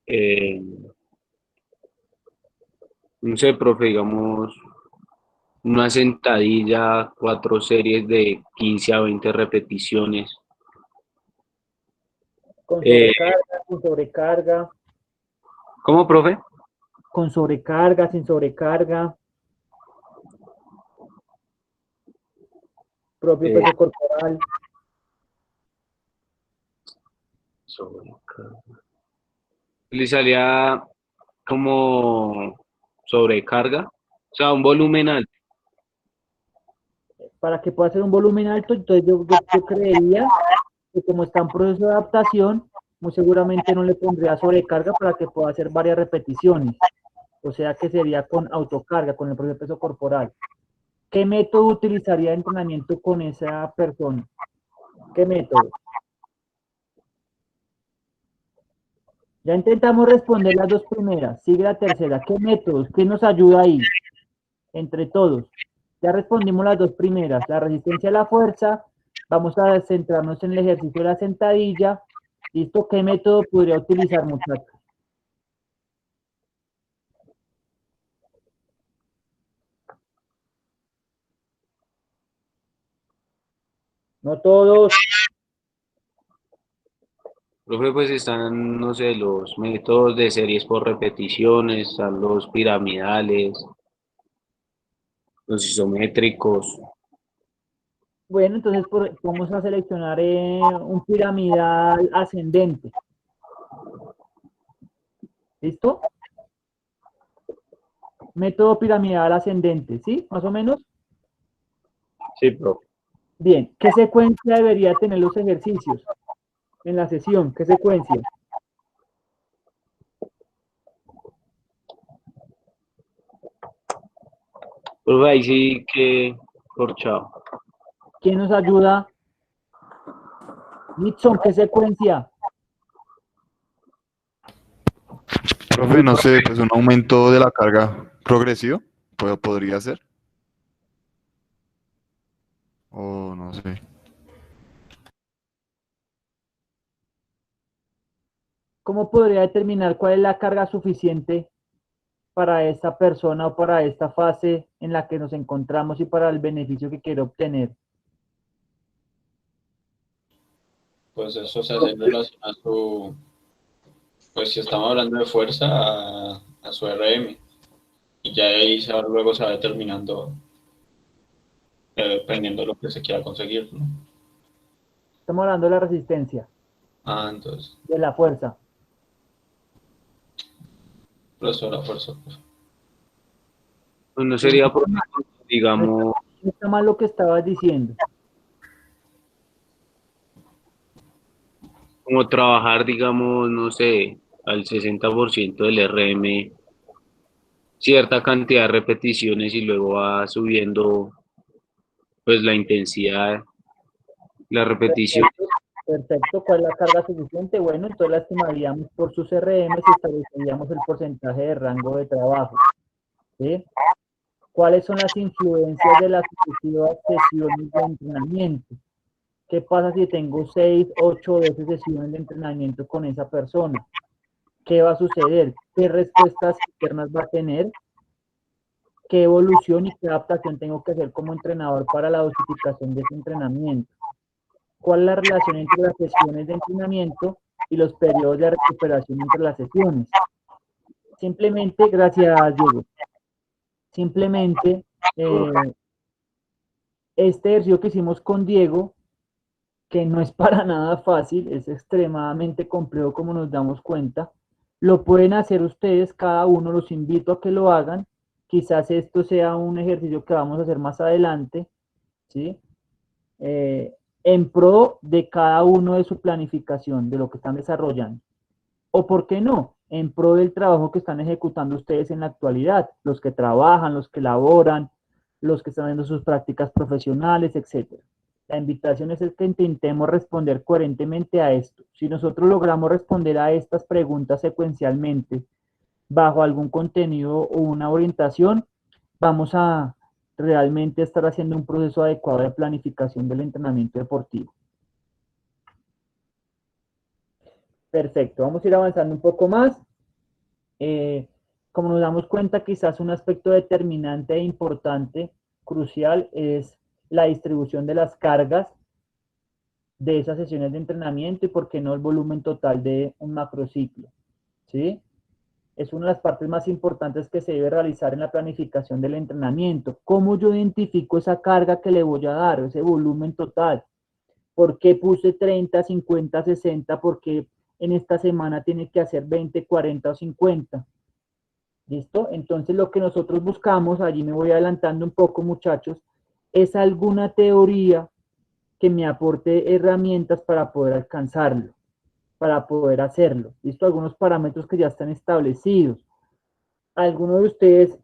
eh, No sé, profe, digamos, una sentadilla, 4 series de 15 a 20 repeticiones. Con Eh, sobrecarga, sin sobrecarga, ¿Cómo, profe? con sobrecarga, sin sobrecarga, propio Eh, peso corporal. Sobrecarga. Le salía como sobrecarga, o sea, un volumen alto. Para que pueda hacer un volumen alto, entonces yo creería que como está en proceso de adaptación, muy seguramente no le pondría sobrecarga para que pueda hacer varias repeticiones. O sea que sería con autocarga, con el propio peso corporal. ¿Qué método utilizaría de entrenamiento con esa persona? ¿Qué método? Ya intentamos responder las dos primeras, sigue la tercera. ¿Qué métodos? ¿Qué nos ayuda ahí? Entre todos. Ya respondimos las dos primeras, la resistencia a la fuerza. Vamos a centrarnos en el ejercicio de la sentadilla. ¿Listo? ¿Qué método podría utilizar, muchachos? No todos. Profe, pues están, no sé, los métodos de series por repeticiones, están los piramidales, los isométricos. Bueno, entonces vamos a seleccionar un piramidal ascendente. ¿Listo? Método piramidal ascendente, ¿sí? Más o menos. Sí, profe. Bien, ¿qué secuencia debería tener los ejercicios en la sesión? ¿Qué secuencia? Profe, ahí sí que corchado. ¿Quién nos ayuda? Nixon, ¿qué secuencia? Profe, no sé, pues un aumento de la carga progresivo, podría ser. O no sé. ¿Cómo podría determinar cuál es la carga suficiente para esta persona o para esta fase en la que nos encontramos y para el beneficio que quiere obtener? Pues eso se hace en relación a su, pues si estamos hablando de fuerza, a su RM. Y ya de ahí luego se va determinando, dependiendo de lo que se quiera conseguir, ¿no? Estamos hablando de la resistencia, Ah, entonces, de la fuerza. por eso la fuerza, pues. Pues no Pero sería, profe, digamos, no está mal lo que estabas diciendo. como trabajar, digamos, no sé, al 60% del RM, cierta cantidad de repeticiones y luego va subiendo pues la intensidad, la repetición. Perfecto, perfecto. ¿Cuál es la carga suficiente? Bueno, entonces la estimaríamos por sus RMs y estableceríamos el porcentaje de rango de trabajo. ¿Sí? ¿Cuáles son las influencias de las sucesivas sesiones de entrenamiento? ¿Qué pasa si tengo 6, 8 o 12 sesiones de entrenamiento con esa persona? ¿Qué va a suceder? ¿Qué respuestas internas va a tener? ¿Qué evolución y qué adaptación tengo que hacer como entrenador para la dosificación de ese entrenamiento? ¿Cuál es la relación entre las sesiones de entrenamiento y los periodos de recuperación entre las sesiones? Simplemente, gracias Diego, simplemente este ejercicio que hicimos con Diego, que no es para nada fácil, es extremadamente complejo como nos damos cuenta, lo pueden hacer ustedes, cada uno, los invito a que lo hagan, quizás esto sea un ejercicio que vamos a hacer más adelante, ¿sí? En pro de cada uno de su planificación, de lo que están desarrollando. O por qué no, en pro del trabajo que están ejecutando ustedes en la actualidad, los que trabajan, los que laboran, los que están haciendo sus prácticas profesionales, etcétera. La invitación es que intentemos responder coherentemente a esto. Si nosotros logramos responder a estas preguntas secuencialmente, bajo algún contenido o una orientación, vamos a realmente estar haciendo un proceso adecuado de planificación del entrenamiento deportivo. Perfecto, vamos a ir avanzando un poco más. como nos damos cuenta, quizás un aspecto determinante e importante, crucial, es la distribución de las cargas de esas sesiones de entrenamiento y, por qué no, el volumen total de un macrociclo, ¿sí? Es una de las partes más importantes que se debe realizar en la planificación del entrenamiento. ¿Cómo yo identifico esa carga que le voy a dar, ese volumen total? ¿Por qué puse 30, 50, 60? ¿Por qué en esta semana tiene que hacer 20, 40 o 50? ¿Listo? Entonces lo que nosotros buscamos, allí me voy adelantando un poco, muchachos, es alguna teoría que me aporte herramientas para poder alcanzarlo, para poder hacerlo. ¿Listo? Algunos parámetros que ya están establecidos. Alguno de ustedes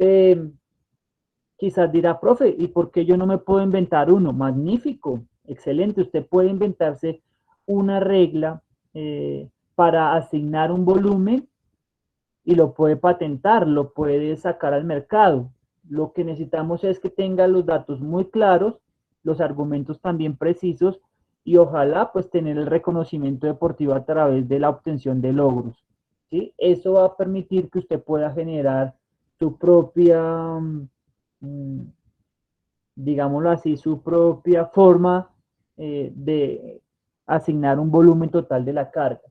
quizás dirá, profe, ¿y por qué yo no me puedo inventar uno? Magnífico, excelente. Usted puede inventarse una regla para asignar un volumen y lo puede patentar, lo puede sacar al mercado. Lo que necesitamos es que tenga los datos muy claros, los argumentos también precisos y ojalá pues tener el reconocimiento deportivo a través de la obtención de logros, ¿sí? Eso va a permitir que usted pueda generar su propia, digámoslo así, su propia forma de asignar un volumen total de la carga.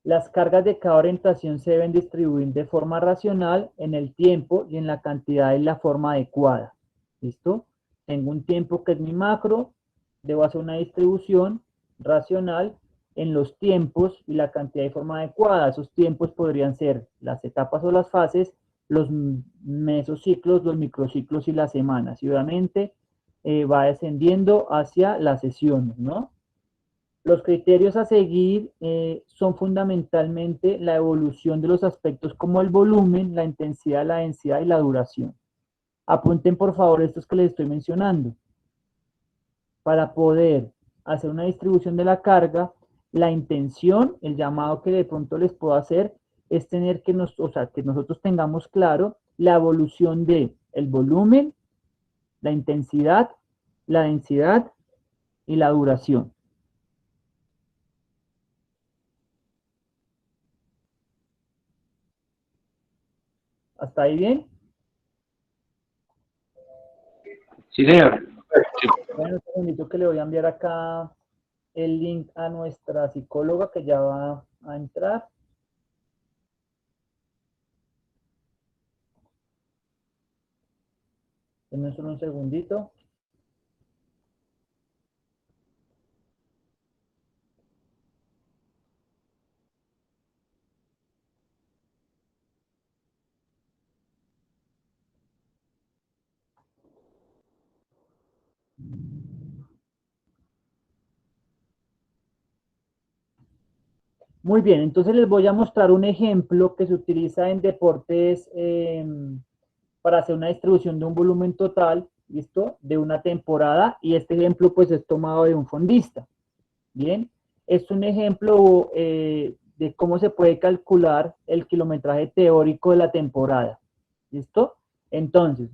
Las cargas de cada orientación se deben distribuir de forma racional en el tiempo y en la cantidad y la forma adecuada. ¿Listo? Tengo un tiempo que es mi macro, debo hacer una distribución racional en los tiempos y la cantidad y forma adecuada. Esos tiempos podrían ser las etapas o las fases, los mesociclos, los microciclos y las semanas. Y obviamente va descendiendo hacia las sesiones, ¿no? Los criterios a seguir son fundamentalmente la evolución de los aspectos como el volumen, la intensidad, la densidad y la duración. Apunten por favor estos que les estoy mencionando. Para poder hacer una distribución de la carga, la intención, el llamado que de pronto les puedo hacer, es tener que, que nosotros tengamos claro la evolución de el volumen, la intensidad, la densidad y la duración. ¿Hasta ahí bien? Sí, señor. Bueno, un segundito que le voy a enviar acá el link a nuestra psicóloga que ya va a entrar. Denme solo un segundito. Muy bien, entonces les voy a mostrar un ejemplo que se utiliza en deportes para hacer una distribución de un volumen total, ¿listo? De una temporada, y este ejemplo pues es tomado de un fondista, ¿bien? Es un ejemplo de cómo se puede calcular el kilometraje teórico de la temporada, ¿listo? Entonces,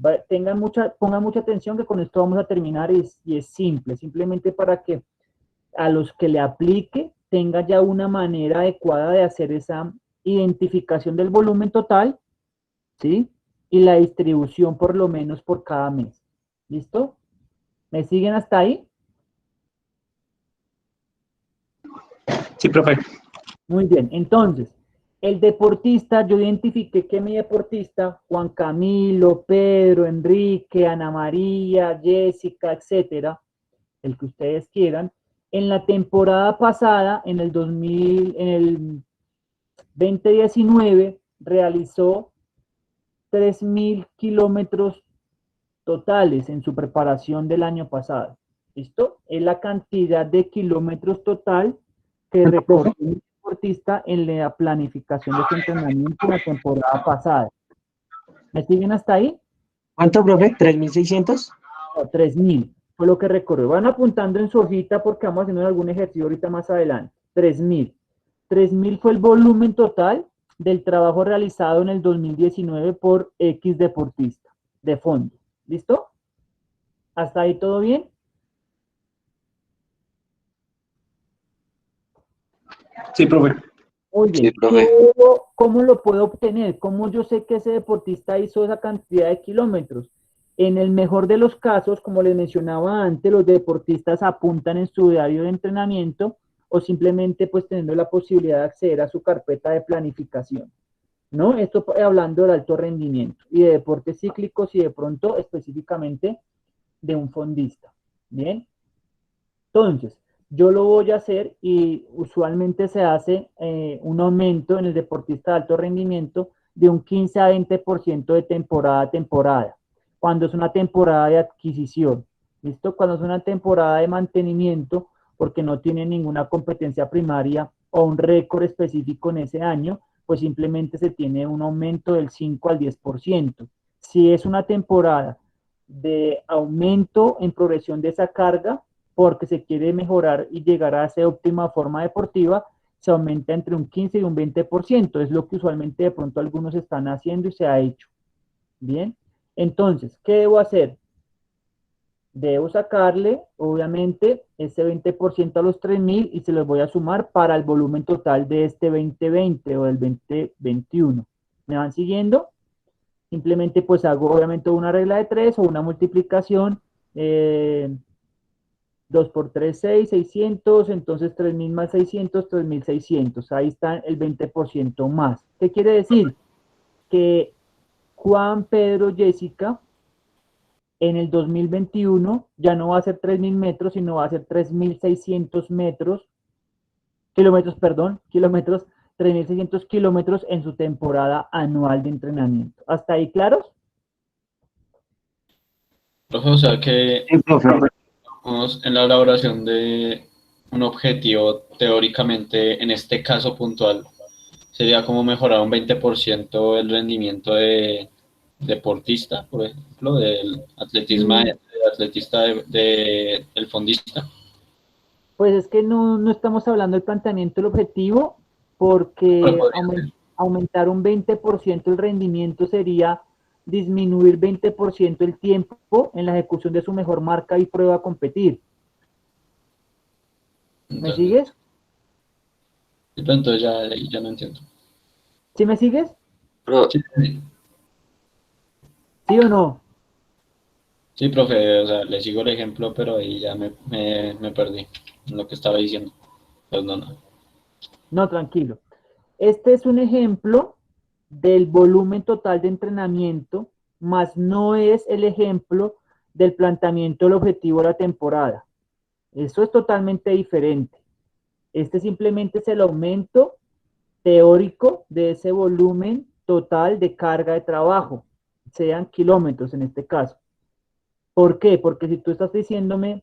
pongan mucha atención que con esto vamos a terminar y es simple, simplemente para que a los que le aplique tenga ya una manera adecuada de hacer esa identificación del volumen total, ¿sí? Y la distribución por lo menos por cada mes. ¿Listo? ¿Me siguen hasta ahí? Sí, profe. Muy bien, entonces, el deportista, yo identifiqué que mi deportista, Juan Camilo, Pedro, Enrique, Ana María, Jessica, etcétera, el que ustedes quieran, en la temporada pasada, en el 2019, realizó 3.000 kilómetros totales en su preparación del año pasado. ¿Listo? Es la cantidad de kilómetros total que recorrió un deportista en la planificación de su entrenamiento en la temporada pasada. ¿Me siguen hasta ahí? ¿Cuánto, profe? ¿3.600? No, 3.000 fue lo que recorrió. Van apuntando en su hojita porque vamos haciendo algún ejercicio ahorita más adelante. 3.000. 3.000 fue el volumen total del trabajo realizado en el 2019 por X deportista de fondo. ¿Listo? ¿Hasta ahí todo bien? Sí, profe. Muy bien. Sí, profe. ¿Cómo lo puedo obtener? ¿Cómo yo sé que ese deportista hizo esa cantidad de kilómetros? En el mejor de los casos, como les mencionaba antes, los deportistas apuntan en su diario de entrenamiento o simplemente pues teniendo la posibilidad de acceder a su carpeta de planificación, ¿no? Esto hablando del alto rendimiento y de deportes cíclicos y de pronto específicamente de un fondista. Bien. Entonces, yo lo voy a hacer y usualmente se hace un aumento en el deportista de alto rendimiento de un 15 a 20% de temporada a temporada, cuando es una temporada de adquisición, ¿listo? Cuando es una temporada de mantenimiento, porque no tiene ninguna competencia primaria o un récord específico en ese año, pues simplemente se tiene un aumento del 5 al 10%. Si es una temporada de aumento en progresión de esa carga, porque se quiere mejorar y llegar a esa óptima forma deportiva, se aumenta entre un 15 y un 20%. Es lo que usualmente de pronto algunos están haciendo y se ha hecho. Bien, entonces, ¿qué debo hacer? Debo sacarle, obviamente, ese 20% a los 3.000 y se los voy a sumar para el volumen total de este 2020 o del 2021. ¿Me van siguiendo? Simplemente pues hago obviamente una regla de 3 o una multiplicación. 2 por 3, 6, 600, entonces 3.000 más 600, 3.600. Ahí está el 20% más. ¿Qué quiere decir? Que Juan, Pedro, Jessica, en el 2021 ya no va a ser 3.000 metros, sino va a ser 3.600 metros, kilómetros, perdón, kilómetros, 3.600 kilómetros en su temporada anual de entrenamiento. ¿Hasta ahí claros? Profe, o sea que Sí, profe. estamos en la elaboración de un objetivo teóricamente, en este caso puntual, sería como mejorar un 20% el rendimiento de deportista, por ejemplo, del atletismo, del atletista del fondista. Pues es que no estamos hablando del planteamiento del objetivo, Pero porque podría ser. aumentar un 20% el rendimiento sería disminuir 20% el tiempo en la ejecución de su mejor marca y prueba a competir. ¿Me Entonces, sigues? entonces ya no entiendo. ¿Sí me sigues? Pro- Sí, sí, ¿Sí o no? sí, profe, o sea, le sigo el ejemplo, pero ahí ya me perdí en lo que estaba diciendo. Pues no. No, tranquilo. Este es un ejemplo del volumen total de entrenamiento, más no es el ejemplo del planteamiento del objetivo de la temporada. Eso es totalmente diferente. Este simplemente es el aumento teórico de ese volumen total de carga de trabajo, sean kilómetros en este caso. ¿Por qué? Porque si tú estás diciéndome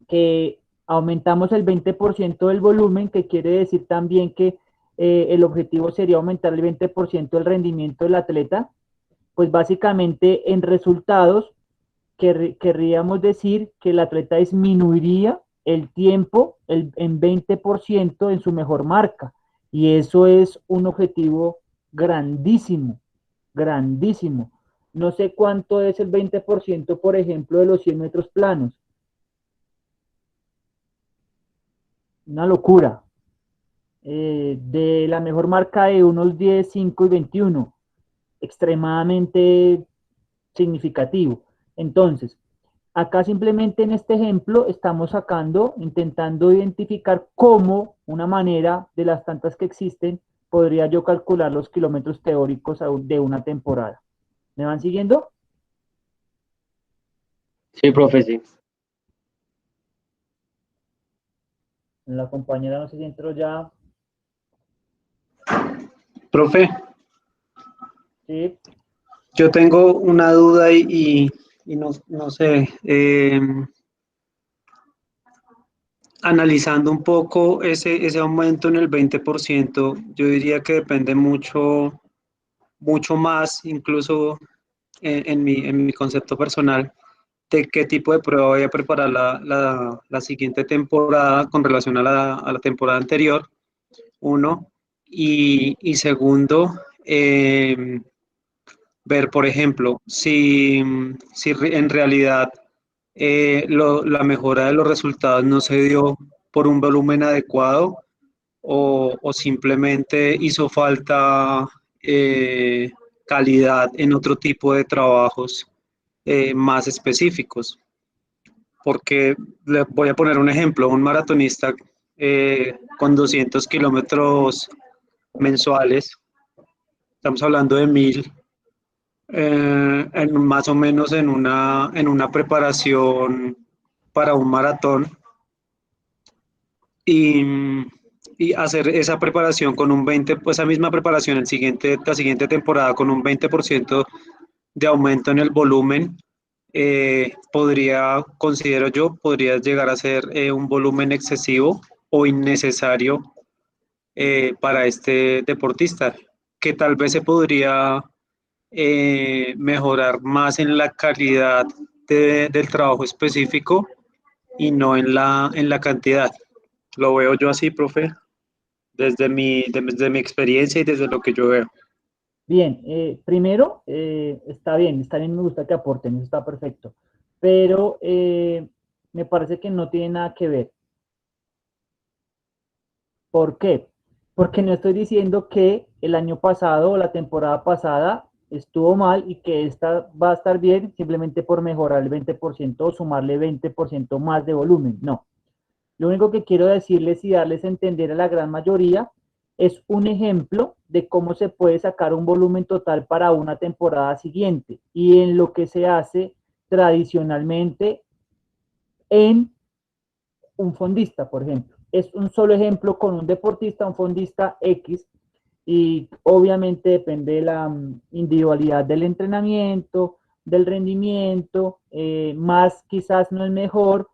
que aumentamos el 20% del volumen, que quiere decir también que el objetivo sería aumentar el 20% del rendimiento del atleta, pues básicamente en resultados querríamos decir que el atleta disminuiría el tiempo en 20% en su mejor marca. Y eso es un objetivo grandísimo, grandísimo. No sé cuánto es el 20%, por ejemplo, de los 100 metros planos. Una locura. De la mejor marca de unos 10, 5 y 21. Extremadamente significativo. Entonces, acá simplemente en este ejemplo estamos sacando, intentando identificar cómo una manera de las tantas que existen podría yo calcular los kilómetros teóricos de una temporada. ¿Me van siguiendo? Sí, profe, sí. La compañera no sé si entró ya. Profe, Sí. yo tengo una duda y no sé, analizando un poco ese aumento en el 20%, yo diría que depende mucho más, incluso en mi concepto personal, de qué tipo de prueba voy a preparar la siguiente temporada con relación a la temporada anterior, uno, y segundo, ver, por ejemplo, si en realidad la mejora de los resultados no se dio por un volumen adecuado o simplemente hizo falta calidad en otro tipo de trabajos más específicos. Porque le voy a poner un ejemplo, un maratonista con 200 kilómetros mensuales, estamos hablando de 1000, más o menos en una preparación para un maratón y, y hacer esa preparación con un 20, pues esa misma preparación la siguiente temporada con un 20% de aumento en el volumen, considero yo, podría llegar a ser un volumen excesivo o innecesario para este deportista, que tal vez se podría mejorar más en la calidad del trabajo específico y no en la cantidad. Lo veo yo así, profe, desde mi experiencia y desde lo que yo veo. Bien, primero, está bien, me gusta que aporten, eso está perfecto, pero me parece que no tiene nada que ver. ¿Por qué? Porque no estoy diciendo que el año pasado o la temporada pasada estuvo mal y que esta va a estar bien simplemente por mejorar el 20% o sumarle 20% más de volumen. No. Lo único que quiero decirles y darles a entender a la gran mayoría es un ejemplo de cómo se puede sacar un volumen total para una temporada siguiente y en lo que se hace tradicionalmente en un fondista, por ejemplo. Es un solo ejemplo con un deportista, un fondista X, y obviamente depende de la individualidad del entrenamiento, del rendimiento, más quizás no es mejor,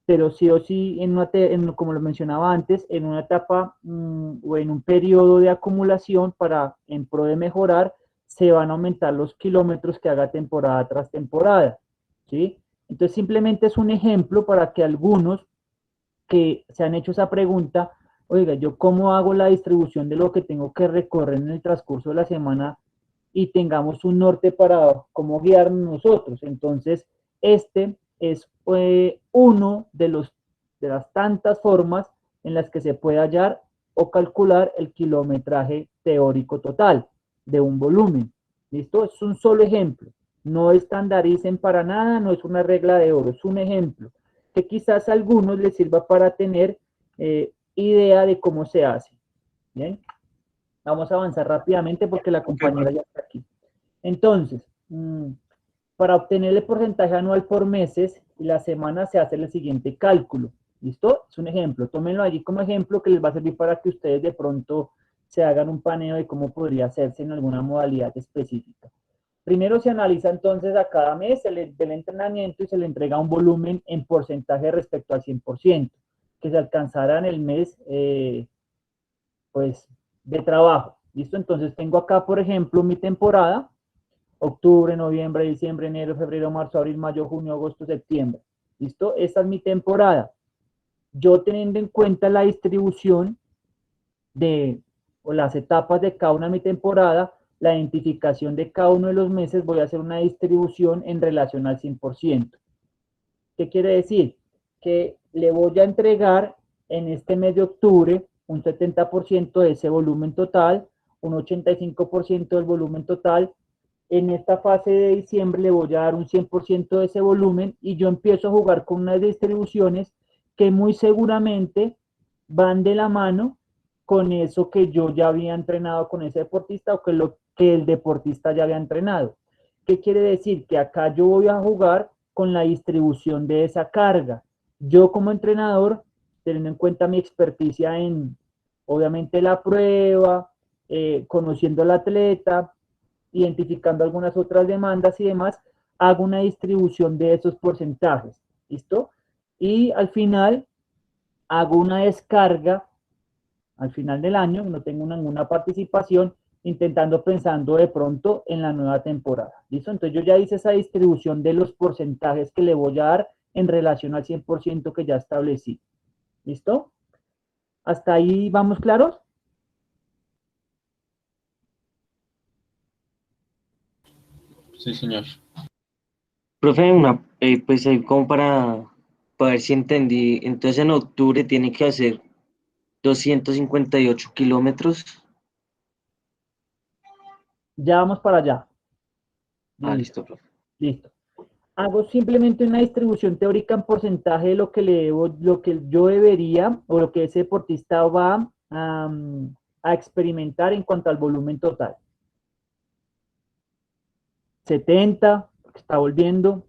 pero sí o sí, como lo mencionaba antes, en una etapa o en un periodo de acumulación para en pro de mejorar, se van a aumentar los kilómetros que haga temporada tras temporada, ¿sí? Entonces simplemente es un ejemplo para que algunos que se han hecho esa pregunta, oiga, ¿yo cómo hago la distribución de lo que tengo que recorrer en el transcurso de la semana y tengamos un norte para cómo guiarnos nosotros? Entonces, este es uno de las tantas formas en las que se puede hallar o calcular el kilometraje teórico total de un volumen. ¿Listo? Es un solo ejemplo. No estandaricen para nada, no es una regla de oro, es un ejemplo que quizás a algunos les sirva para tener idea de cómo se hace. Bien, vamos a avanzar rápidamente porque la compañera ya está aquí. Entonces, para obtener el porcentaje anual por meses y la semana se hace el siguiente cálculo. ¿Listo? Es un ejemplo. Tómenlo allí como ejemplo que les va a servir para que ustedes de pronto se hagan un paneo de cómo podría hacerse en alguna modalidad específica. Primero se analiza entonces a cada mes del entrenamiento y se le entrega un volumen en porcentaje respecto al 100%, que se alcanzará en el mes pues, de trabajo. ¿Listo? Entonces tengo acá, por ejemplo, mi temporada, octubre, noviembre, diciembre, enero, febrero, marzo, abril, mayo, junio, agosto, septiembre. ¿Listo? Esta es mi temporada. Yo teniendo en cuenta la distribución o las etapas de cada una de mi temporada, la identificación de cada uno de los meses, voy a hacer una distribución en relación al 100%. ¿Qué quiere decir? Que le voy a entregar en este mes de octubre un 70% de ese volumen total, un 85% del volumen total. En esta fase de diciembre le voy a dar un 100% de ese volumen y yo empiezo a jugar con unas distribuciones que muy seguramente van de la mano con eso que yo ya había entrenado con ese deportista o que lo que el deportista ya había entrenado. ¿Qué quiere decir? Que acá yo voy a jugar con la distribución de esa carga. Yo como entrenador, teniendo en cuenta mi experticia en, obviamente, la prueba, conociendo al atleta, identificando algunas otras demandas y demás, hago una distribución de esos porcentajes. ¿Listo? Y al final hago una descarga al final del año, no tengo ninguna participación, intentando pensando de pronto en la nueva temporada. ¿Listo? Entonces yo ya hice esa distribución de los porcentajes que le voy a dar en relación al 100% que ya establecí. ¿Listo? ¿Hasta ahí vamos claros? Sí, señor. Profe, pues ahí como para ver si entendí. Entonces en octubre tiene que hacer 258 kilómetros. Ya vamos para allá. Listo, profe. Listo. Hago simplemente una distribución teórica en porcentaje de lo que le debo, lo que yo debería o lo que ese deportista va a experimentar en cuanto al volumen total. 70, porque está volviendo,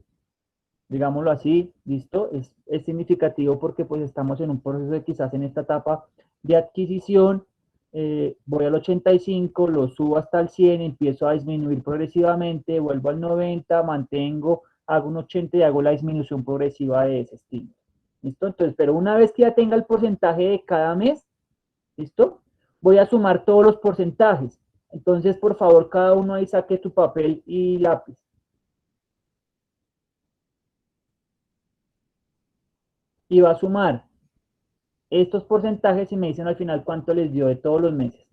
digámoslo así, listo, es significativo porque pues estamos en un proceso de quizás en esta etapa de adquisición, voy al 85, lo subo hasta el 100, empiezo a disminuir progresivamente, vuelvo al 90, mantengo, hago un 80 y hago la disminución progresiva de ese estilo. ¿Listo? Entonces, pero una vez que ya tenga el porcentaje de cada mes, ¿listo? Voy a sumar todos los porcentajes. Entonces, por favor, cada uno ahí saque tu papel y lápiz. Y va a sumar estos porcentajes y me dicen al final cuánto les dio de todos los meses.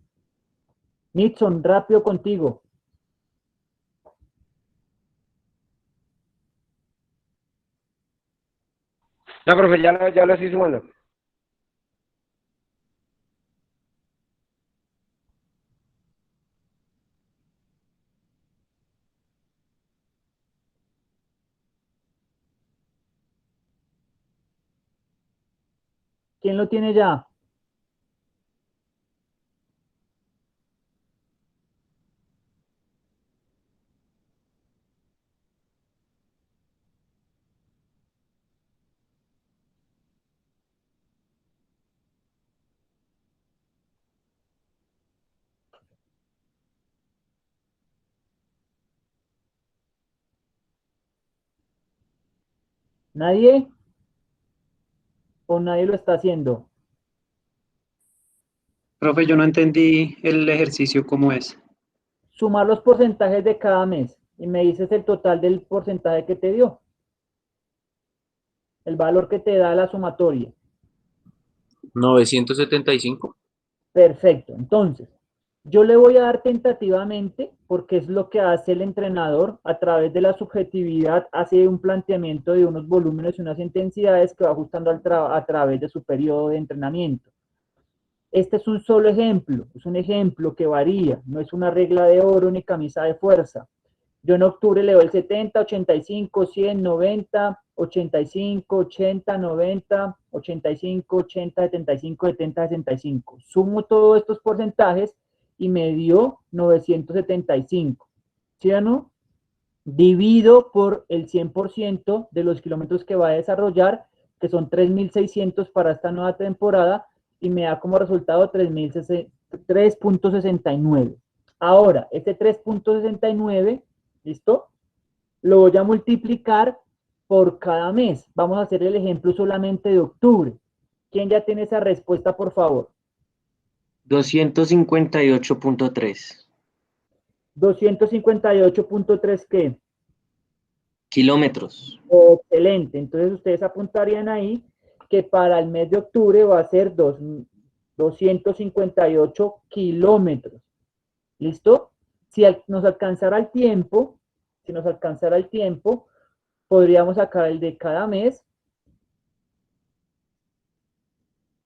Nixon, rápido contigo. No, profe, ya lo estoy sumando. ¿Quién lo tiene ya? ¿Nadie? ¿O nadie lo está haciendo? Profe, yo no entendí el ejercicio cómo es. Sumar los porcentajes de cada mes y me dices el total del porcentaje que te dio. El valor que te da la sumatoria. 975. Perfecto. Entonces, yo le voy a dar tentativamente, porque es lo que hace el entrenador, a través de la subjetividad, hace un planteamiento de unos volúmenes y unas intensidades que va ajustando a través de su periodo de entrenamiento. Este es un solo ejemplo, es un ejemplo que varía, no es una regla de oro ni camisa de fuerza. Yo en octubre le doy el 70, 85, 100, 90, 85, 80, 90, 85, 80, 75, 70, 65. Sumo todos estos porcentajes y me dio 975. ¿Sí o no? Divido por el 100% de los kilómetros que va a desarrollar, que son 3.600 para esta nueva temporada, y me da como resultado 3.69. Ahora, este 3.69, ¿listo? Lo voy a multiplicar por cada mes. Vamos a hacer el ejemplo solamente de octubre. ¿Quién ya tiene esa respuesta, por favor? 258.3 258.3, ¿qué? kilómetros. Excelente. Entonces ustedes apuntarían ahí que para el mes de octubre va a ser 258 kilómetros. ¿Listo? Si nos alcanzara el tiempo, podríamos sacar el de cada mes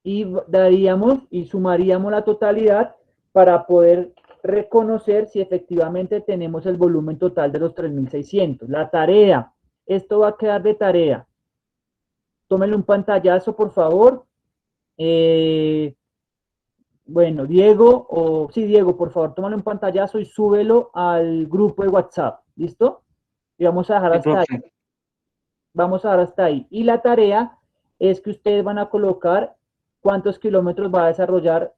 y daríamos y sumaríamos la totalidad para poder reconocer si efectivamente tenemos el volumen total de los 3.600. La tarea, esto va a quedar de tarea. Tómenle un pantallazo, por favor. Bueno, Diego, Diego, por favor, tómale un pantallazo y súbelo al grupo de WhatsApp. ¿Listo? Y vamos a dejar Sí, hasta ahí. profe. Vamos a dejar hasta ahí. Y la tarea es que ustedes van a colocar cuántos kilómetros va a desarrollar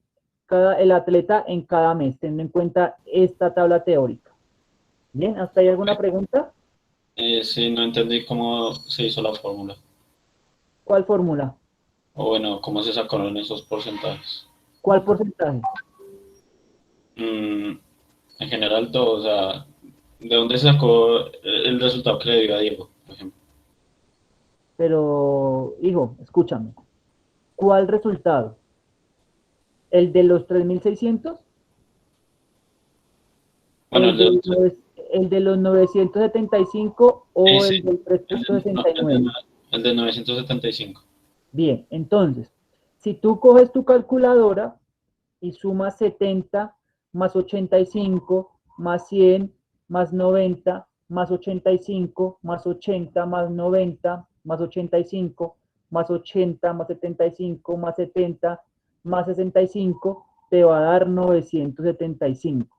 el atleta en cada mes, teniendo en cuenta esta tabla teórica. Bien, ¿hasta ahí alguna pregunta? Sí, no entendí cómo se hizo la fórmula. ¿Cuál fórmula? O bueno, cómo se sacaron esos porcentajes. ¿Cuál porcentaje? En general todo, o sea, ¿de dónde se sacó el resultado que le dio a Diego, por ejemplo? Pero, hijo, escúchame. ¿Cuál resultado? ¿El de los 3.600? Bueno, ¿El de los 975 o sí, el del no, 3.69? el de 975. Bien, entonces, Si tú coges tu calculadora y sumas 70 más 85 más 100 más 90 más 85 más 80 más 90 más 85 más 80 más 75 más 70 más 65, te va a dar 975.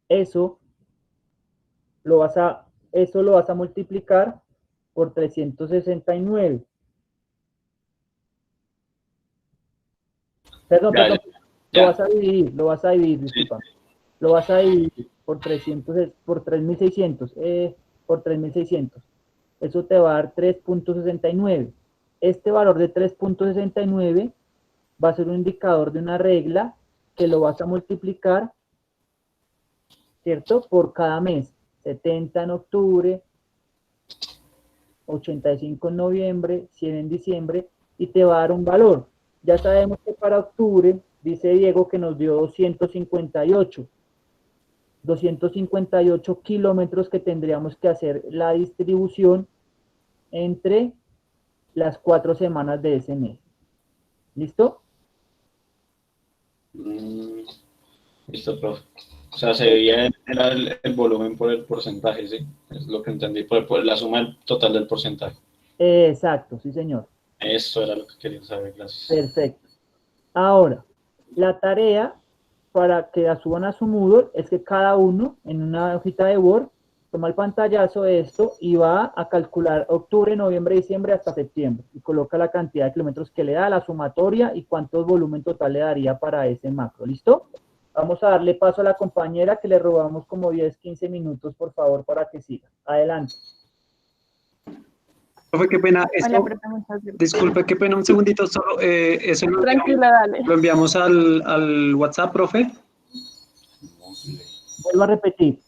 Eso eso lo vas a multiplicar por 369. Perdón, Ya, perdón, ya. lo vas a dividir, disculpa. Lo vas a dividir por 300, por 3600, por 3600. Eso te va a dar 3.69. Este valor de 3.69 va a ser un indicador de una regla que lo vas a multiplicar, ¿cierto? Por cada mes. 70 en octubre, 85 en noviembre, 100 en diciembre, y te va a dar un valor. Ya sabemos que para octubre, dice Diego que nos dio 258 kilómetros que tendríamos que hacer la distribución entre las 4 semanas de ese mes. ¿Listo? Listo, profe. O sea, se debía era el volumen por el porcentaje, ¿sí? Es lo que entendí, por la suma total del porcentaje. Exacto, sí, señor. Eso era lo que quería saber, gracias. Perfecto. Ahora, la tarea para que la suban a su Moodle es que cada uno en una hojita de Word toma el pantallazo de esto y va a calcular octubre, noviembre, diciembre hasta septiembre y coloca la cantidad de kilómetros que le da, la sumatoria y cuánto volumen total le daría para ese macro. ¿Listo? Vamos a darle paso a la compañera que le robamos como 10, 15 minutos, por favor, para que siga. Adelante. Profe, qué pena. Hola, profe, muchas gracias. Disculpe, qué pena, un segundito solo. Eso Tranquila, dale. lo enviamos al WhatsApp, profe. Vuelvo a repetir.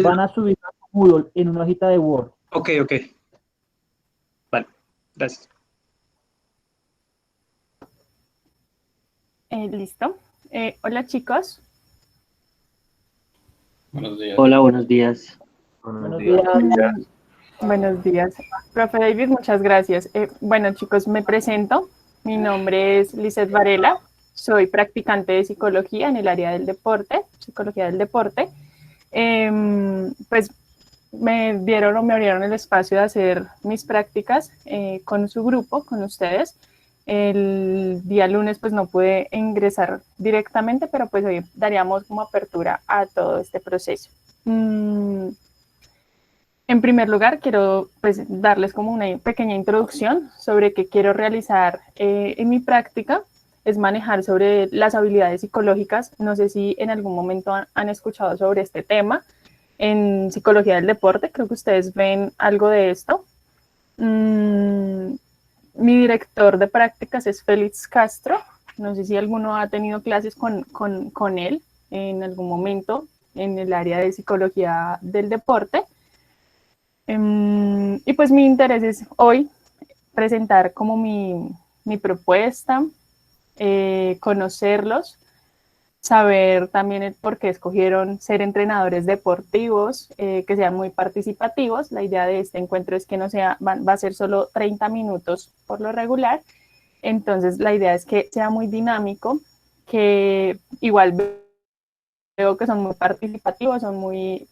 Van a subir a su Moodle en una hojita de Word. Ok. Vale, gracias. Listo. Hola, chicos. Buenos días. Hola, buenos días. Buenos días. Buenos días. Profe David, muchas gracias. Bueno, chicos, me presento. Mi nombre es Lizeth Varela. Soy practicante de psicología en el área del deporte, psicología del deporte. Pues me abrieron el espacio de hacer mis prácticas con su grupo, con ustedes. El día lunes pues no pude ingresar directamente, pero pues hoy daríamos como apertura a todo este proceso. En primer lugar, quiero pues darles como una pequeña introducción sobre qué quiero realizar en mi práctica. Es manejar sobre las habilidades psicológicas. No sé si en algún momento han escuchado sobre este tema. En psicología del deporte, creo que ustedes ven algo de esto. Mi director de prácticas es Félix Castro. No sé si alguno ha tenido clases con él en algún momento en el área de psicología del deporte. Y pues mi interés es hoy presentar como mi propuesta, conocerlos, saber también el por qué escogieron ser entrenadores deportivos, que sean muy participativos. La idea de este encuentro es que no sea, va a ser solo 30 minutos por lo regular. Entonces la idea es que sea muy dinámico, que igual veo que son muy participativos, son muy,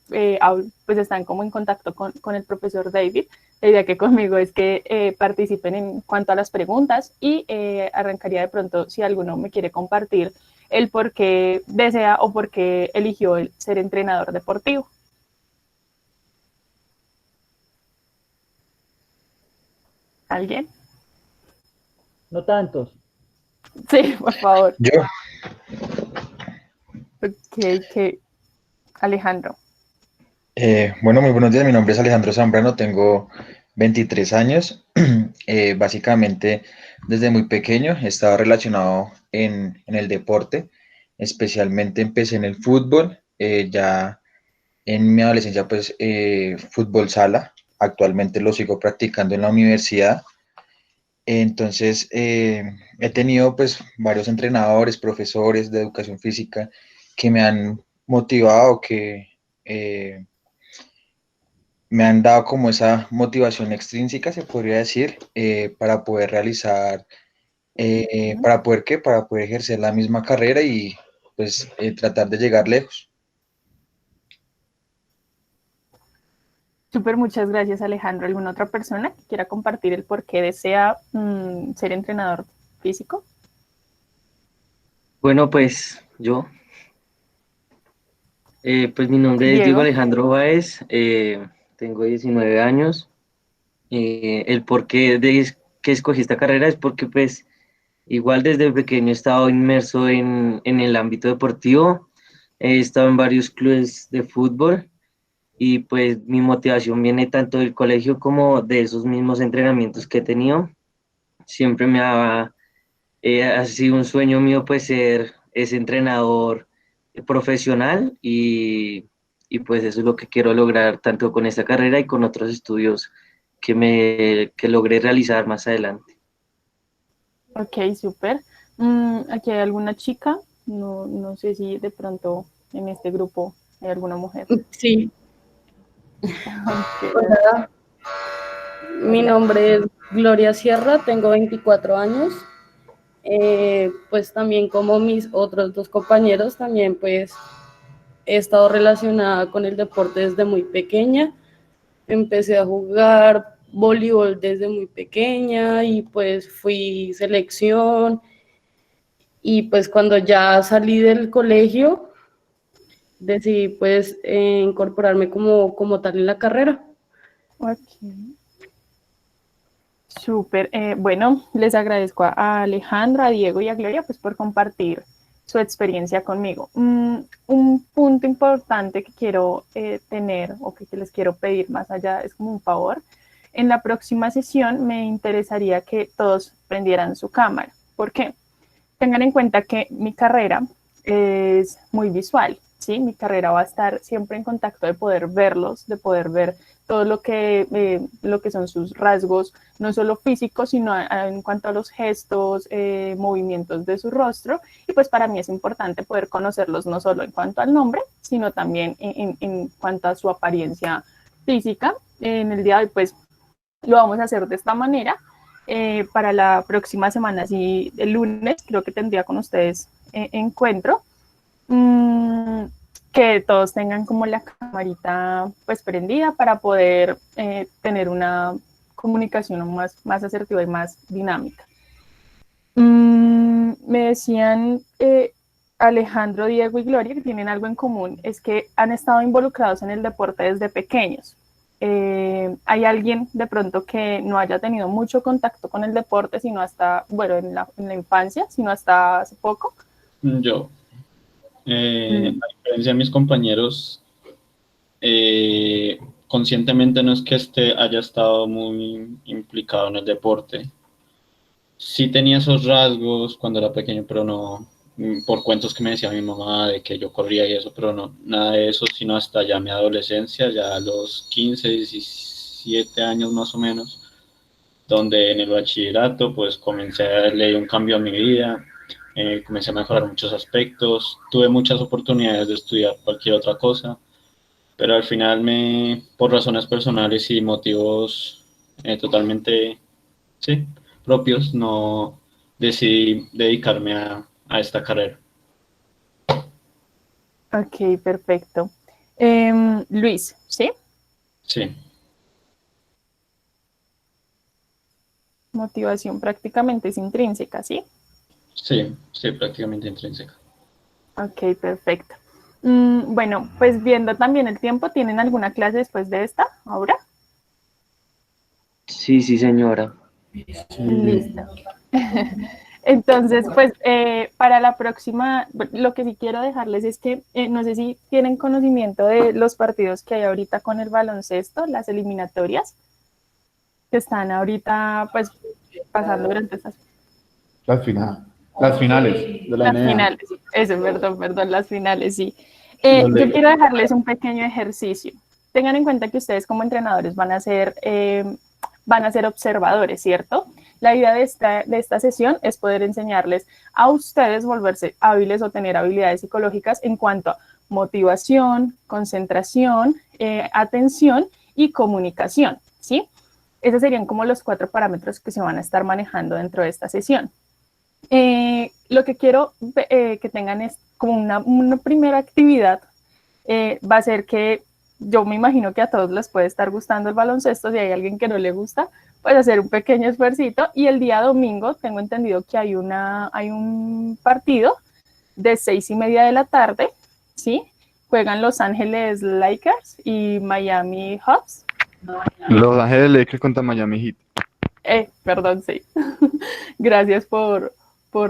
pues están como en contacto con el profesor David. La idea que conmigo es que participen en cuanto a las preguntas y arrancaría de pronto si alguno me quiere compartir el por qué desea o por qué eligió el ser entrenador deportivo. ¿Alguien? No tantos. Sí, por favor. Yo. Ok, Alejandro. Bueno, muy buenos días. Mi nombre es Alejandro Zambrano, tengo 23 años. Básicamente, desde muy pequeño he estado relacionado en el deporte. Especialmente empecé en el fútbol. Ya en mi adolescencia, pues, fútbol sala. Actualmente lo sigo practicando en la universidad. Entonces, he tenido pues varios entrenadores, profesores de educación física que me han motivado, que me han dado como esa motivación extrínseca, se podría decir, para poder realizar, ¿para poder qué? Para poder ejercer la misma carrera y pues tratar de llegar lejos. Súper, muchas gracias, Alejandro. ¿Alguna otra persona que quiera compartir el por qué desea ser entrenador físico? Bueno, pues yo, pues mi nombre es Diego Diego. Alejandro Báez, tengo 19 años. El por qué de que escogí esta carrera es porque pues igual desde pequeño he estado inmerso en el ámbito deportivo, he estado en varios clubes de fútbol y pues mi motivación viene tanto del colegio como de esos mismos entrenamientos que he tenido. Siempre ha sido un sueño mío pues ser ese entrenador profesional y pues eso es lo que quiero lograr tanto con esta carrera y con otros estudios que logré realizar más adelante. Ok, súper. Aquí hay alguna chica, no sé si de pronto en este grupo hay alguna mujer. Sí. Okay. Hola, mi nombre es Gloria Sierra, tengo 24 años. Pues también como mis otros dos compañeros, también pues he estado relacionada con el deporte desde muy pequeña. Empecé a jugar voleibol desde muy pequeña y pues fui selección y pues cuando ya salí del colegio decidí pues incorporarme como tal en la carrera. Ok. Súper. Bueno, les agradezco a Alejandro, a Diego y a Gloria pues por compartir su experiencia conmigo. Un punto importante que quiero tener o que les quiero pedir más allá es como un favor. En la próxima sesión me interesaría que todos prendieran su cámara. ¿Por qué? Tengan en cuenta que mi carrera es muy visual, ¿sí? Mi carrera va a estar siempre en contacto de poder verlos, de poder ver todo lo que son sus rasgos, no solo físicos, sino en cuanto a los gestos, movimientos de su rostro. Y pues para mí es importante poder conocerlos no solo en cuanto al nombre, sino también en cuanto a su apariencia física. En el día de hoy, pues, lo vamos a hacer de esta manera. Para la próxima semana, sí, el lunes, creo que tendría con ustedes encuentro. Que todos tengan como la camarita pues prendida para poder tener una comunicación más asertiva y más dinámica. Me decían Alejandro, Diego y Gloria que tienen algo en común, es que han estado involucrados en el deporte desde pequeños. ¿Hay alguien de pronto que no haya tenido mucho contacto con el deporte, sino hasta, bueno, en la infancia, sino hasta hace poco? Yo. A diferencia de mis compañeros, conscientemente no es que haya estado muy implicado en el deporte. Sí tenía esos rasgos cuando era pequeño, pero no por cuentos que me decía mi mamá de que yo corría y eso, pero no, nada de eso, sino hasta ya mi adolescencia, ya a los 15, 17 años más o menos, donde en el bachillerato pues comencé a darle un cambio a mi vida. Comencé a mejorar muchos aspectos, tuve muchas oportunidades de estudiar cualquier otra cosa, pero al final por razones personales y motivos totalmente sí, propios, no decidí dedicarme a esta carrera. Ok, perfecto. Luis, ¿sí? Sí. Motivación prácticamente es intrínseca, ¿sí? Sí, prácticamente intrínseca. Ok, perfecto. Bueno, pues viendo también el tiempo, ¿tienen alguna clase después de esta ahora? Sí, señora. Listo. Entonces, pues para la próxima, lo que sí quiero dejarles es que no sé si tienen conocimiento de los partidos que hay ahorita con el baloncesto, las eliminatorias que están ahorita pues pasando durante estas. Las finales de la Las NBA. finales, eso, perdón, las finales, sí. Yo quiero dejarles un pequeño ejercicio. Tengan en cuenta que ustedes como entrenadores van a ser observadores, ¿cierto? La idea de esta sesión es poder enseñarles a ustedes volverse hábiles o tener habilidades psicológicas en cuanto a motivación, concentración, atención y comunicación, ¿sí? Esos serían como los 4 parámetros que se van a estar manejando dentro de esta sesión. Lo que quiero que tengan es como una primera actividad, va a ser que yo me imagino que a todos les puede estar gustando el baloncesto. Si hay alguien que no le gusta, pues hacer un pequeño esfuercito. Y el día domingo tengo entendido que hay un partido de 6:30 de la tarde, ¿sí? Juegan Los Ángeles Lakers y Miami Hawks. Los Ángeles Lakers contra Miami Heat. Perdón, sí. Gracias por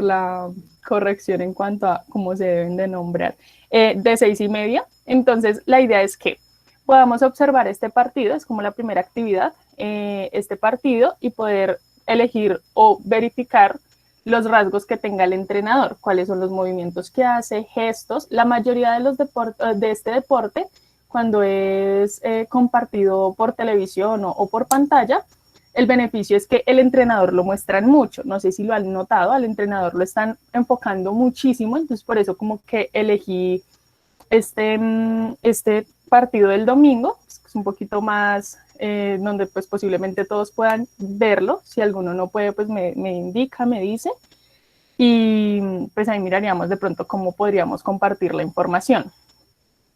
la corrección en cuanto a cómo se deben de nombrar. De 6:30. Entonces, la idea es que podamos observar este partido, es como la primera actividad, este partido, y poder elegir o verificar los rasgos que tenga el entrenador, cuáles son los movimientos que hace, gestos. La mayoría de los de este deporte, cuando es compartido por televisión o por pantalla, el beneficio es que el entrenador lo muestran mucho. No sé si lo han notado, al entrenador lo están enfocando muchísimo, entonces por eso como que elegí este partido del domingo, es un poquito más donde pues posiblemente todos puedan verlo. Si alguno no puede, pues me indica, me dice, y pues ahí miraríamos de pronto cómo podríamos compartir la información.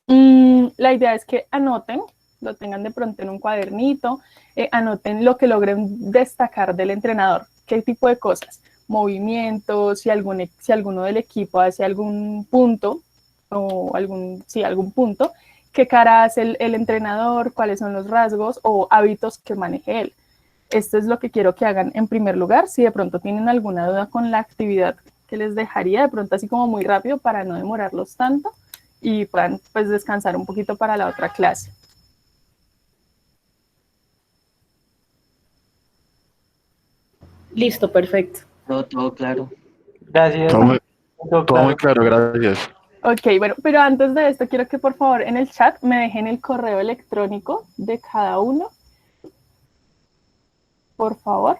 La idea es que anoten, lo tengan de pronto en un cuadernito, anoten lo que logren destacar del entrenador, qué tipo de cosas, movimientos, si alguno del equipo hace algún punto, o algún punto, qué cara hace el entrenador, cuáles son los rasgos o hábitos que maneje él. Esto es lo que quiero que hagan en primer lugar. Si de pronto tienen alguna duda con la actividad que les dejaría, de pronto así como muy rápido para no demorarlos tanto y puedan pues descansar un poquito para la otra clase. Listo, perfecto. Todo claro. Gracias. Todo muy claro, gracias. Ok, bueno, pero antes de esto quiero que por favor en el chat me dejen el correo electrónico de cada uno. Por favor.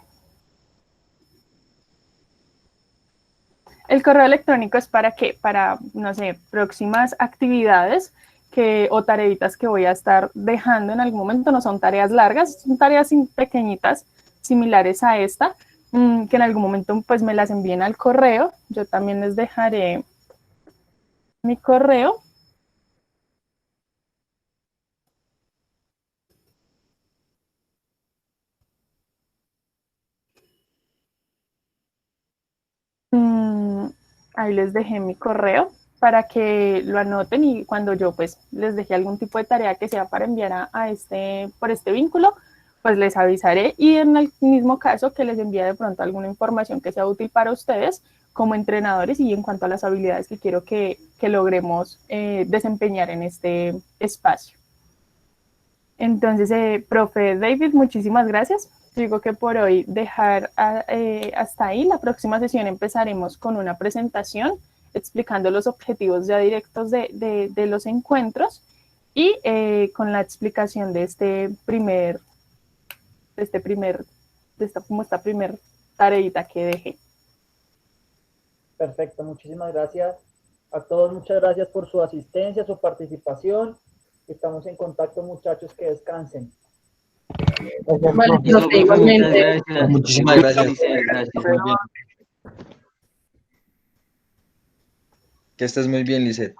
El correo electrónico es para qué, para, no sé, próximas actividades o tareitas que voy a estar dejando en algún momento. No son tareas largas, son tareas pequeñitas, similares a esta, que en algún momento pues me las envíen al correo. Yo también les dejaré mi correo. Ahí les dejé mi correo para que lo anoten, y cuando yo pues les deje algún tipo de tarea que sea para enviar por este vínculo, pues les avisaré, y en el mismo caso que les envíe de pronto alguna información que sea útil para ustedes como entrenadores y en cuanto a las habilidades que quiero que logremos desempeñar en este espacio. Entonces, profe David, muchísimas gracias. Digo que por hoy dejar hasta ahí. La próxima sesión empezaremos con una presentación explicando los objetivos ya directos de los encuentros y con la explicación de esta primer tareita que dejé. Perfecto, muchísimas gracias a todos. Muchas gracias por su asistencia, su participación. Estamos en contacto, muchachos, que descansen. Vale, profe, igualmente. Muchísimas gracias. Que estés muy bien, Lisette.